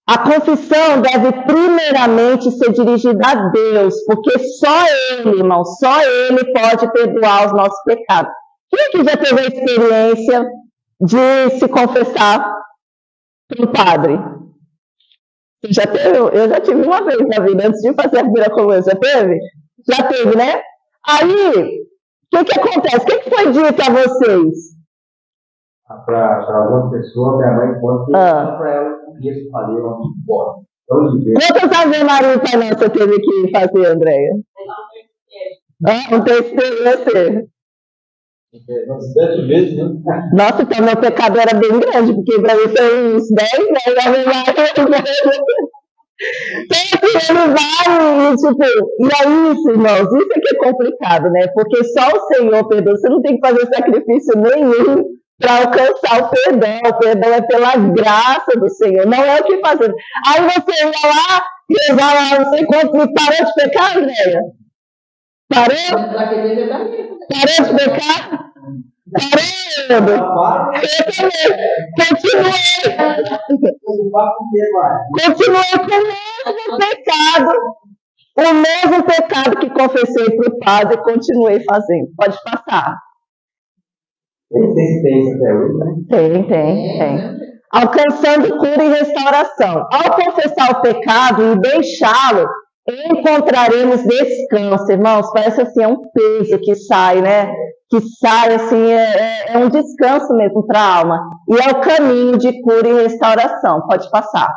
A confissão deve primeiramente ser dirigida a Deus, porque só Ele, irmão, só Ele pode perdoar os nossos pecados. Quem aqui já teve a experiência de se confessar para um padre? Já teve? Eu já tive uma vez na vida, antes de fazer a primeira comunhão. Já teve? Já teve, né? Aí, o que acontece? O que foi dito a vocês? Para alguma pessoa, minha mãe conta para ela isso, fazer uma embora. Quantas Ave Maria Pai Nosso você teve que fazer, Andréia? Um terceiro. 7 vezes, né? Nossa, então meu pecado era bem grande, porque para mim foi uns 10, né? Ave Maria. Então, ele vai e tipo, e é isso, irmãos, isso é que é complicado, né? Porque só o Senhor perdoa, você não tem que fazer sacrifício nenhum para alcançar o perdão é pela graça do Senhor, não é o que fazer. Aí você ia lá, rezar lá, não sei quanto, e parou de pecar, Andréia? Parou? Parou de pecar? Parou? Eu também. Continuei com o mesmo pecado. O mesmo pecado que confessei para o padre, continuei fazendo. Pode passar. Tem. Alcançando cura e restauração. Ao confessar o pecado e deixá-lo, encontraremos descanso, irmãos. Parece assim, é um peso que sai, né? Que sai, assim, é um descanso mesmo para a alma. E é o caminho de cura e restauração. Pode passar.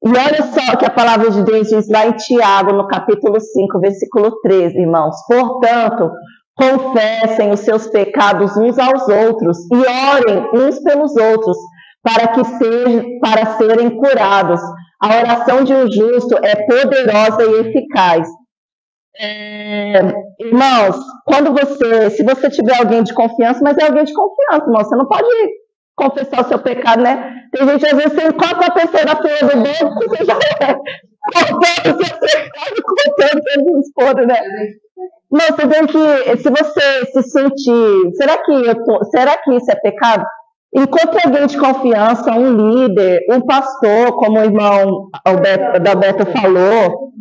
E olha só que a palavra de Deus diz lá em Tiago, no capítulo 5, versículo 13, irmãos. Portanto, confessem os seus pecados uns aos outros e orem uns pelos outros para serem curados. A oração de um justo é poderosa e eficaz. Irmãos, se você tiver alguém de confiança, mas é alguém de confiança, irmão, você não pode confessar o seu pecado, né? Tem gente, às vezes, você encontra a pessoa na fila do banco, você já confessa o seu pecado, contando todos os podres, né? Não, você tem que, se você se sentir, será que isso é pecado? Encontre alguém de confiança, um líder, um pastor, como o irmão Alberto falou.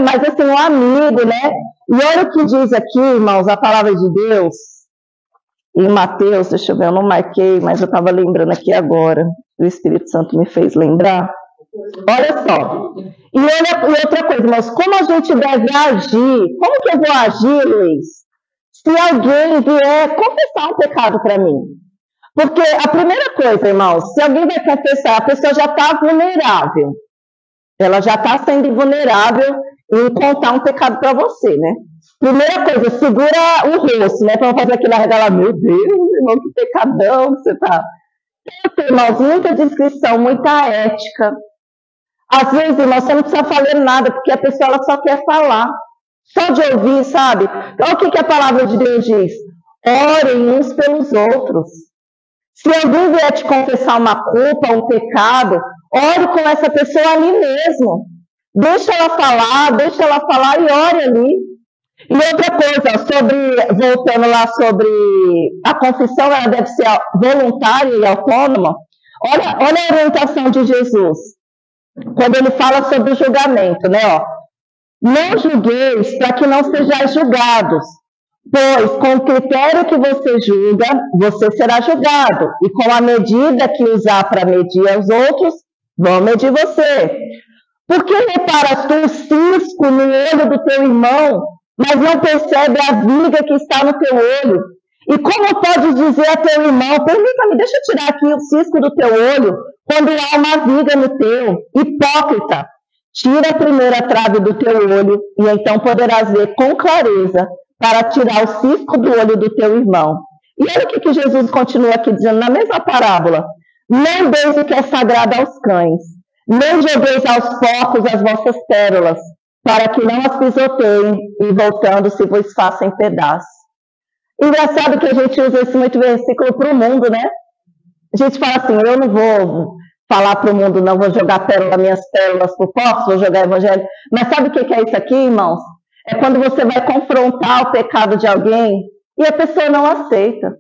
Mas assim, um amigo, né? E olha o que diz aqui, irmãos, a palavra de Deus, em Mateus, deixa eu ver, eu não marquei, mas eu estava lembrando aqui agora, o Espírito Santo me fez lembrar. Olha só. E outra coisa, irmãos, como a gente deve agir? Como que eu vou agir, Luiz? Se alguém vier confessar um pecado para mim. Porque a primeira coisa, irmãos, se alguém vai confessar, a pessoa já está vulnerável. Ela já está sendo vulnerável em contar um pecado para você, né? Primeira coisa, segura o rosto, né? Para não fazer aquilo arregalar, meu Deus, irmão, que pecadão que você está. Irmãos, muita descrição, muita ética. Às vezes, irmão, você não precisa falar nada, porque a pessoa ela só quer falar. Só de ouvir, sabe? Então, o que a palavra de Deus diz? Orem uns pelos outros. Se alguém vier te confessar uma culpa, um pecado, ore com essa pessoa ali mesmo. Deixa ela falar e ore ali. E outra coisa, voltando lá sobre a confissão, ela deve ser voluntária e autônoma. Olha a orientação de Jesus. Quando ele fala sobre o julgamento, né? Não julgueis para que não sejais julgados, pois com o critério que você julga, você será julgado, e com a medida que usar para medir os outros, vão medir você. Por que reparas tu o cisco no olho do teu irmão, mas não percebe a viga que está no teu olho? E como podes dizer a teu irmão, permita-me, deixa eu tirar aqui o cisco do teu olho, quando há uma viga no teu? Hipócrita, tira a primeira trave do teu olho, e então poderás ver com clareza para tirar o cisco do olho do teu irmão. E olha o que Jesus continua aqui dizendo na mesma parábola. Não deis o que é sagrado aos cães, nem jogueis aos porcos as vossas pérolas, para que não as pisoteiem e voltando se vos façam pedaços. Engraçado que a gente usa esse muito versículo para o mundo, né? A gente fala assim, eu não vou falar para o mundo, não vou jogar minhas pérolas para o porco, vou jogar evangelho. Mas sabe o que é isso aqui, irmãos? É quando você vai confrontar o pecado de alguém e a pessoa não aceita.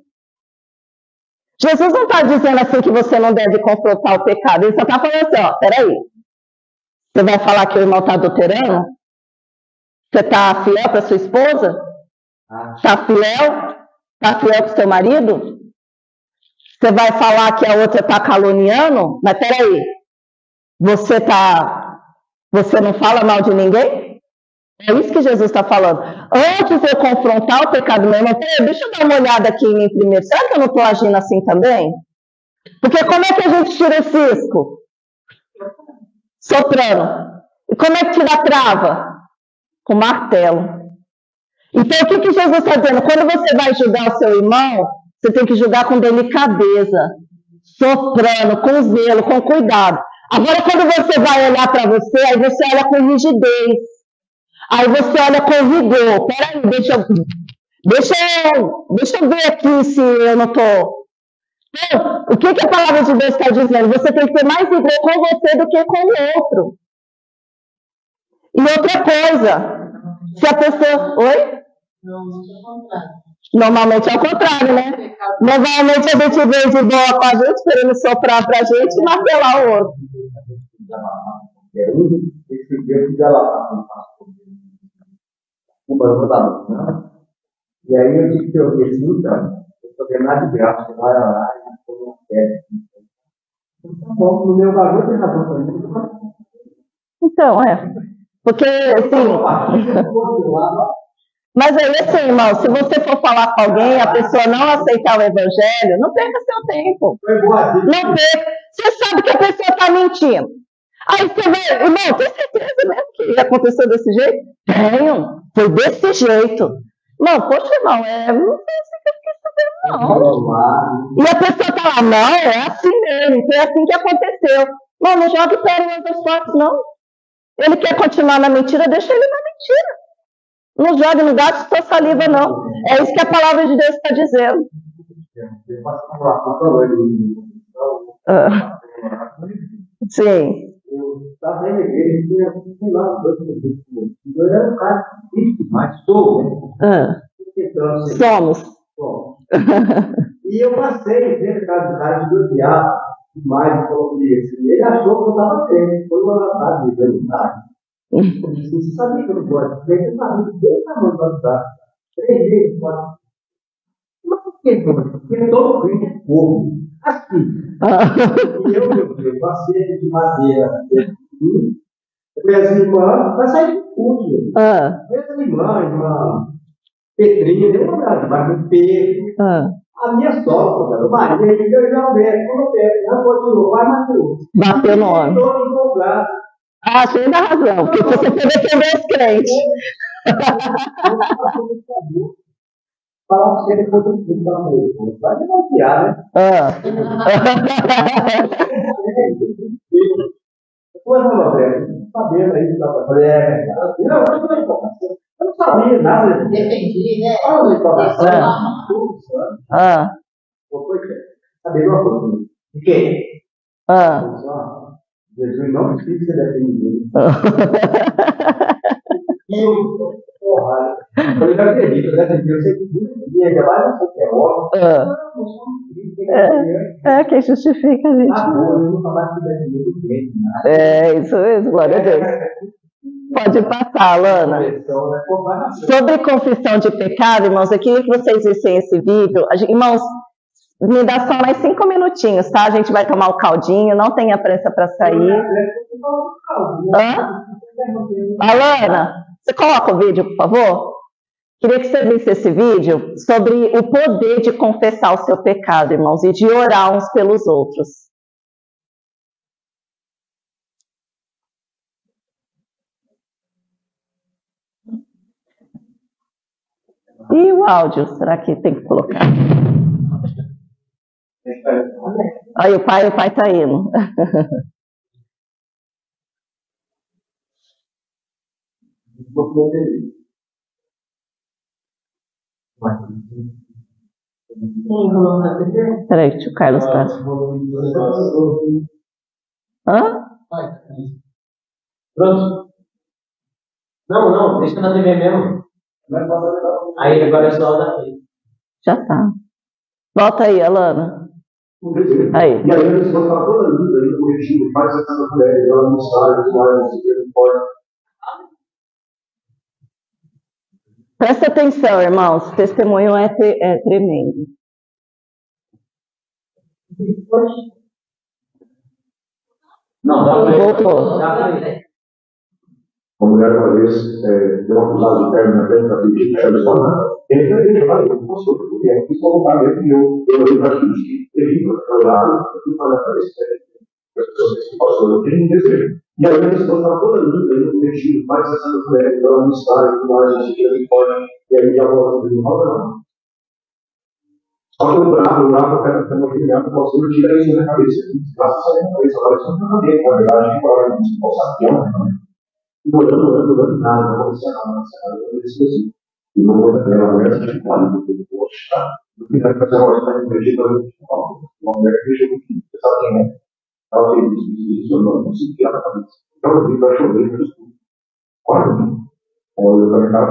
Jesus não está dizendo assim que você não deve confrontar o pecado. Ele só está falando assim, ó, peraí. Você vai falar que o irmão está adulterando? Você está fiel para sua esposa? Está fiel? Está fiel com seu marido? Você vai falar que a outra está caluniando? Mas peraí. Você não fala mal de ninguém? É isso que Jesus está falando. Antes de eu confrontar o pecado do meu irmão, deixa eu dar uma olhada aqui em mim primeiro. Será que eu não estou agindo assim também? Porque como é que a gente tira o cisco? Soprando. E como é que tira a trava? Com martelo. Então, o que Jesus está dizendo? Quando você vai julgar o seu irmão, você tem que julgar com delicadeza, soprando, com zelo, com cuidado. Agora, quando você vai olhar para você, aí você olha com rigidez. Aí você olha com rigor. Peraí, deixa eu ver aqui se eu não estou... Então, o que a palavra de Deus está dizendo? Você tem que ter mais rigor com você do que com o outro. E outra coisa, se a pessoa... Oi? Normalmente é o contrário, né? Normalmente a gente vem de boa com a gente, querendo soprar pra gente e martelar o outro. E aí eu disse que eu disse, então, eu estou vendo nada de graça, você vai orar e não quer. Tá bom, no meu valor tem razão para isso. Então, porque, assim... Mas aí, assim, irmão, se você for falar com alguém, a pessoa não aceitar o evangelho, não perca seu tempo. Não perca. Você sabe que a pessoa está mentindo. Aí você vai, irmão, tem certeza mesmo que aconteceu desse jeito? Tenho. Foi desse jeito. Não, poxa, irmão, não foi assim que eu fiquei sabendo, não. E a pessoa está lá, não, é assim mesmo, foi assim que aconteceu. Não jogue pérolas aos porcos, não. Ele quer continuar na mentira, deixa ele na mentira. Não jogue, não gaste sua saliva, não. É isso que a palavra de Deus está dizendo. Sim. Eu estava na igreja, tinha, sei lá, eu era um cara triste, mas sou, né? Somos. E eu passei dentro da casa do cara de bloquear demais, ele achou que eu estava bem, foi uma vontade de perguntar. Você sabia que eu não gosto? Você sabia que Deus está mandando dar 3 vezes, 4. Mas por que? Porque todo crente é povo. Assim. E eu, meu Deus, passei de madeira. Minhas irmãs, vai sair de culto. Minhas irmãs, Petrinha, deu uma olhada, mas no peso. A minha sogra, o Maria, eu já vejo, quando eu pego, já continuou, vai Mateus. Bateu no homem. Você ainda razão, porque você pode defender os crentes. Falar para você depois do filho da mulher. Vai denunciar, né? Depois não, velho. Sabendo aí que estava fazendo. Eu não sabia nada. Defendi, né? Olha a informação. Saber uma coisa. De quê? Jesus não precisa ser defendido. E eu falei, não acredito, né? Eu sei que ainda mais não sei que é óbvio. Quem justifica a gente. Eu nunca mais fui defendido do crente. Isso mesmo, glória a Deus. Pode passar, Alana. Sobre confissão de pecado, irmãos, eu queria que vocês vissem esse vídeo. Irmãos, me dá só mais 5 minutinhos, tá? A gente vai tomar o caldinho, não tenha pressa para sair. Hã? Alana, você coloca o vídeo, por favor? Queria que você visse esse vídeo sobre o poder de confessar o seu pecado, irmãos, e de orar uns pelos outros. E o áudio, será que tem que colocar? Aí o pai tá indo. Peraí, tio Carlos tá. Hã? Pronto? Não, deixa na TV mesmo. Aí agora é só da frente. Já tá. Volta aí, Alana. Aí. E aí eles vão falar toda a vida aí, corrigindo, faz essa mulher, ela não sabe, não sei o que, não pode. Presta atenção, irmãos. O testemunho é tremendo. Não, voltou. A mulher, uma vez, deu uma acusada de término na frente da filha, ele falou, eu posso, porque eu quis colocar mesmo, e eu olhei para aquilo, ele foi lá, eu fui falar para esse pastor, eu tenho um desejo. E aí eles vão falar toda a vida, aí no corrigindo, faz essa mulher, ela não está, e tudo mais, a gente não importa, e aí já volta, não fala não. Só que eu bravo, eu quero ter uma opinião, eu posso tirar isso na cabeça, graças a minha cabeça, agora isso não tem a ver, na verdade, agora não se possa ter, não nada, não aconteceu nada, eu esqueci. E não vou ter uma mulher certificada, porque eu vou achar. Eu queria fazer uma coisa para acreditar, uma mulher que veja o que você sabe quem é. Ela fez isso, eu não consegui ela cabeça. Então eu vim para chover, eu escuto. Quase mim. Aí eu olhei para minha cara e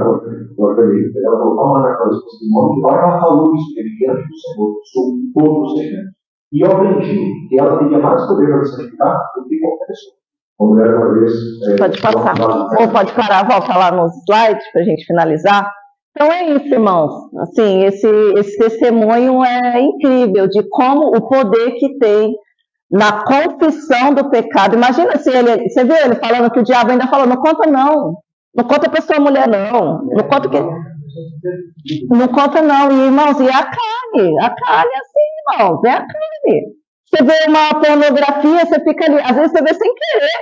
falei, ela falou, vamos lá na casa do Senhor, que vai ela falou isso, ele diante do Senhor, sobre todo o Senhor. E eu aprendi que ela teria mais poder para me santificar do que qualquer pessoa. Pode passar. Ou pode parar, volta lá nos slides para a gente finalizar. Então é isso, irmãos. Assim, esse testemunho é incrível de como o poder que tem na confissão do pecado. Imagina se ele, você viu ele falando que o diabo ainda falou, não conta não. Não conta para sua mulher não. Não conta que... Não conta não. E, irmãos, e a carne? A carne é assim, irmãos. É a carne. Você vê uma pornografia, você fica ali, às vezes você vê sem querer.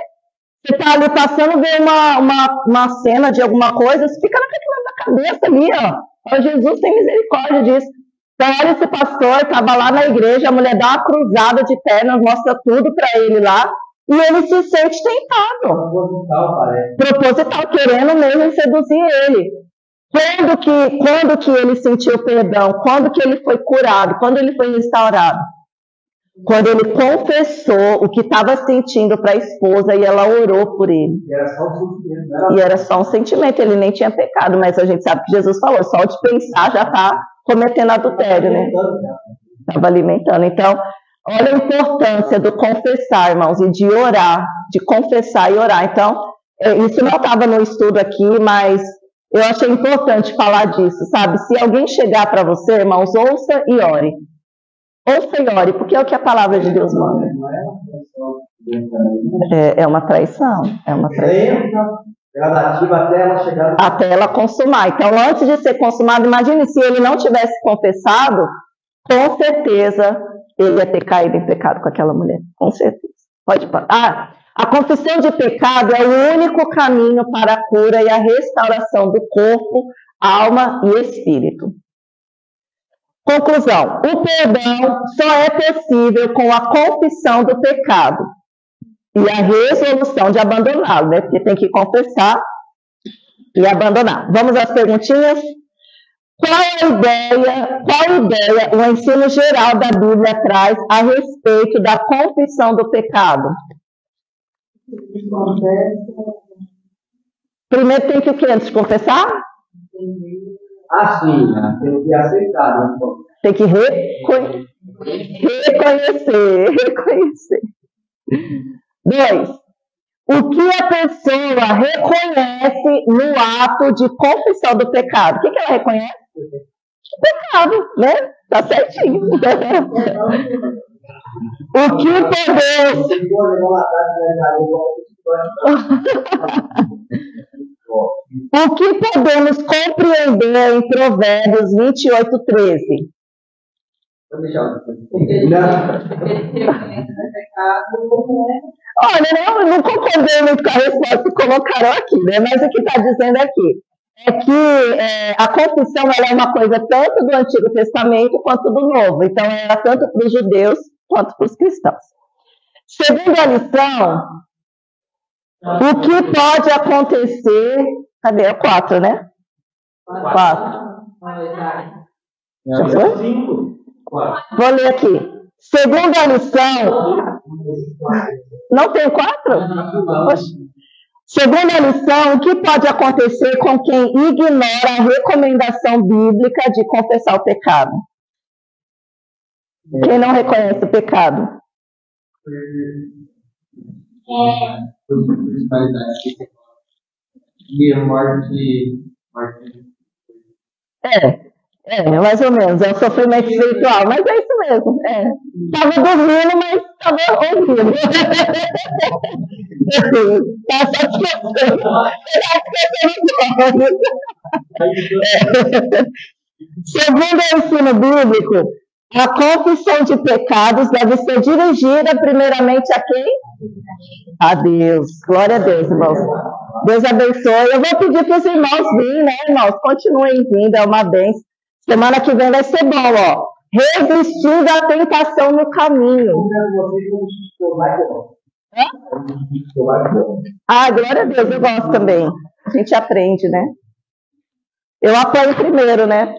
Você está ali passando, vê uma cena de alguma coisa, você fica na cabeça ali, ó. Oh, Jesus tem misericórdia disso. Então, olha esse pastor, estava lá na igreja, a mulher dá uma cruzada de pernas, mostra tudo para ele lá, e ele se sente tentado. Proposital, querendo mesmo seduzir ele. Quando que ele sentiu perdão? Quando que ele foi curado? Quando ele foi restaurado? Quando ele confessou o que estava sentindo para a esposa e ela orou por ele. E era só um sentimento, ele nem tinha pecado, mas a gente sabe que Jesus falou, só de pensar já está cometendo adultério, né? Estava alimentando. Então, olha a importância do confessar, irmãos, e de orar, de confessar e orar. Então, isso não estava no estudo aqui, mas eu achei importante falar disso, sabe? Se alguém chegar para você, irmãos, ouça e ore. Ouça e ore, porque é o que a palavra de Deus manda. É uma traição. É uma traição. Gradativa até ela chegar. Até ela consumar. Então, antes de ser consumado, imagine se ele não tivesse confessado, com certeza ele ia ter caído em pecado com aquela mulher. Com certeza. Pode parar. A confissão de pecado é o único caminho para a cura e a restauração do corpo, alma e espírito. Conclusão, o perdão só é possível com a confissão do pecado e a resolução de abandoná-lo, né? Porque tem que confessar e abandonar. Vamos às perguntinhas? Qual ideia o ensino geral da Bíblia traz a respeito da confissão do pecado? Primeiro tem que o quê? Antes de confessar? Sim, tem que aceitar. Né? Tem que reconhecer. 2. O que a pessoa reconhece no ato de confissão do pecado? O que ela reconhece? O pecado, né? Tá certinho. O que podemos... O que podemos compreender em Provérbios 28:13? Olha, não concordei muito com a resposta que colocaram aqui, né? Mas o que está dizendo aqui é que a confissão ela é uma coisa tanto do Antigo Testamento quanto do Novo. Então, era tanto para os judeus quanto para os cristãos. Segundo a lição, o que pode acontecer... Cadê? 4, né? 4. Já foi? Vou ler aqui. Segundo a lição... Não tem 4? Segundo a lição, o que pode acontecer com quem ignora a recomendação bíblica de confessar o pecado? Quem não reconhece o pecado? Mais ou menos, é um sofrimento espiritual, mas é isso mesmo. Estava dormindo, mas estava ouvindo. Está satisfazendo. Segundo o ensino bíblico, a confissão de pecados deve ser dirigida primeiramente a quem? A Deus. Glória a Deus, irmãos. Deus abençoe. Eu vou pedir para os irmãos virem, né, irmãos? Continuem vindo, é uma bênção. Semana que vem vai ser bom, ó. Resistindo à tentação no caminho. Glória a Deus, eu gosto também. A gente aprende, né? Eu apanho primeiro, né?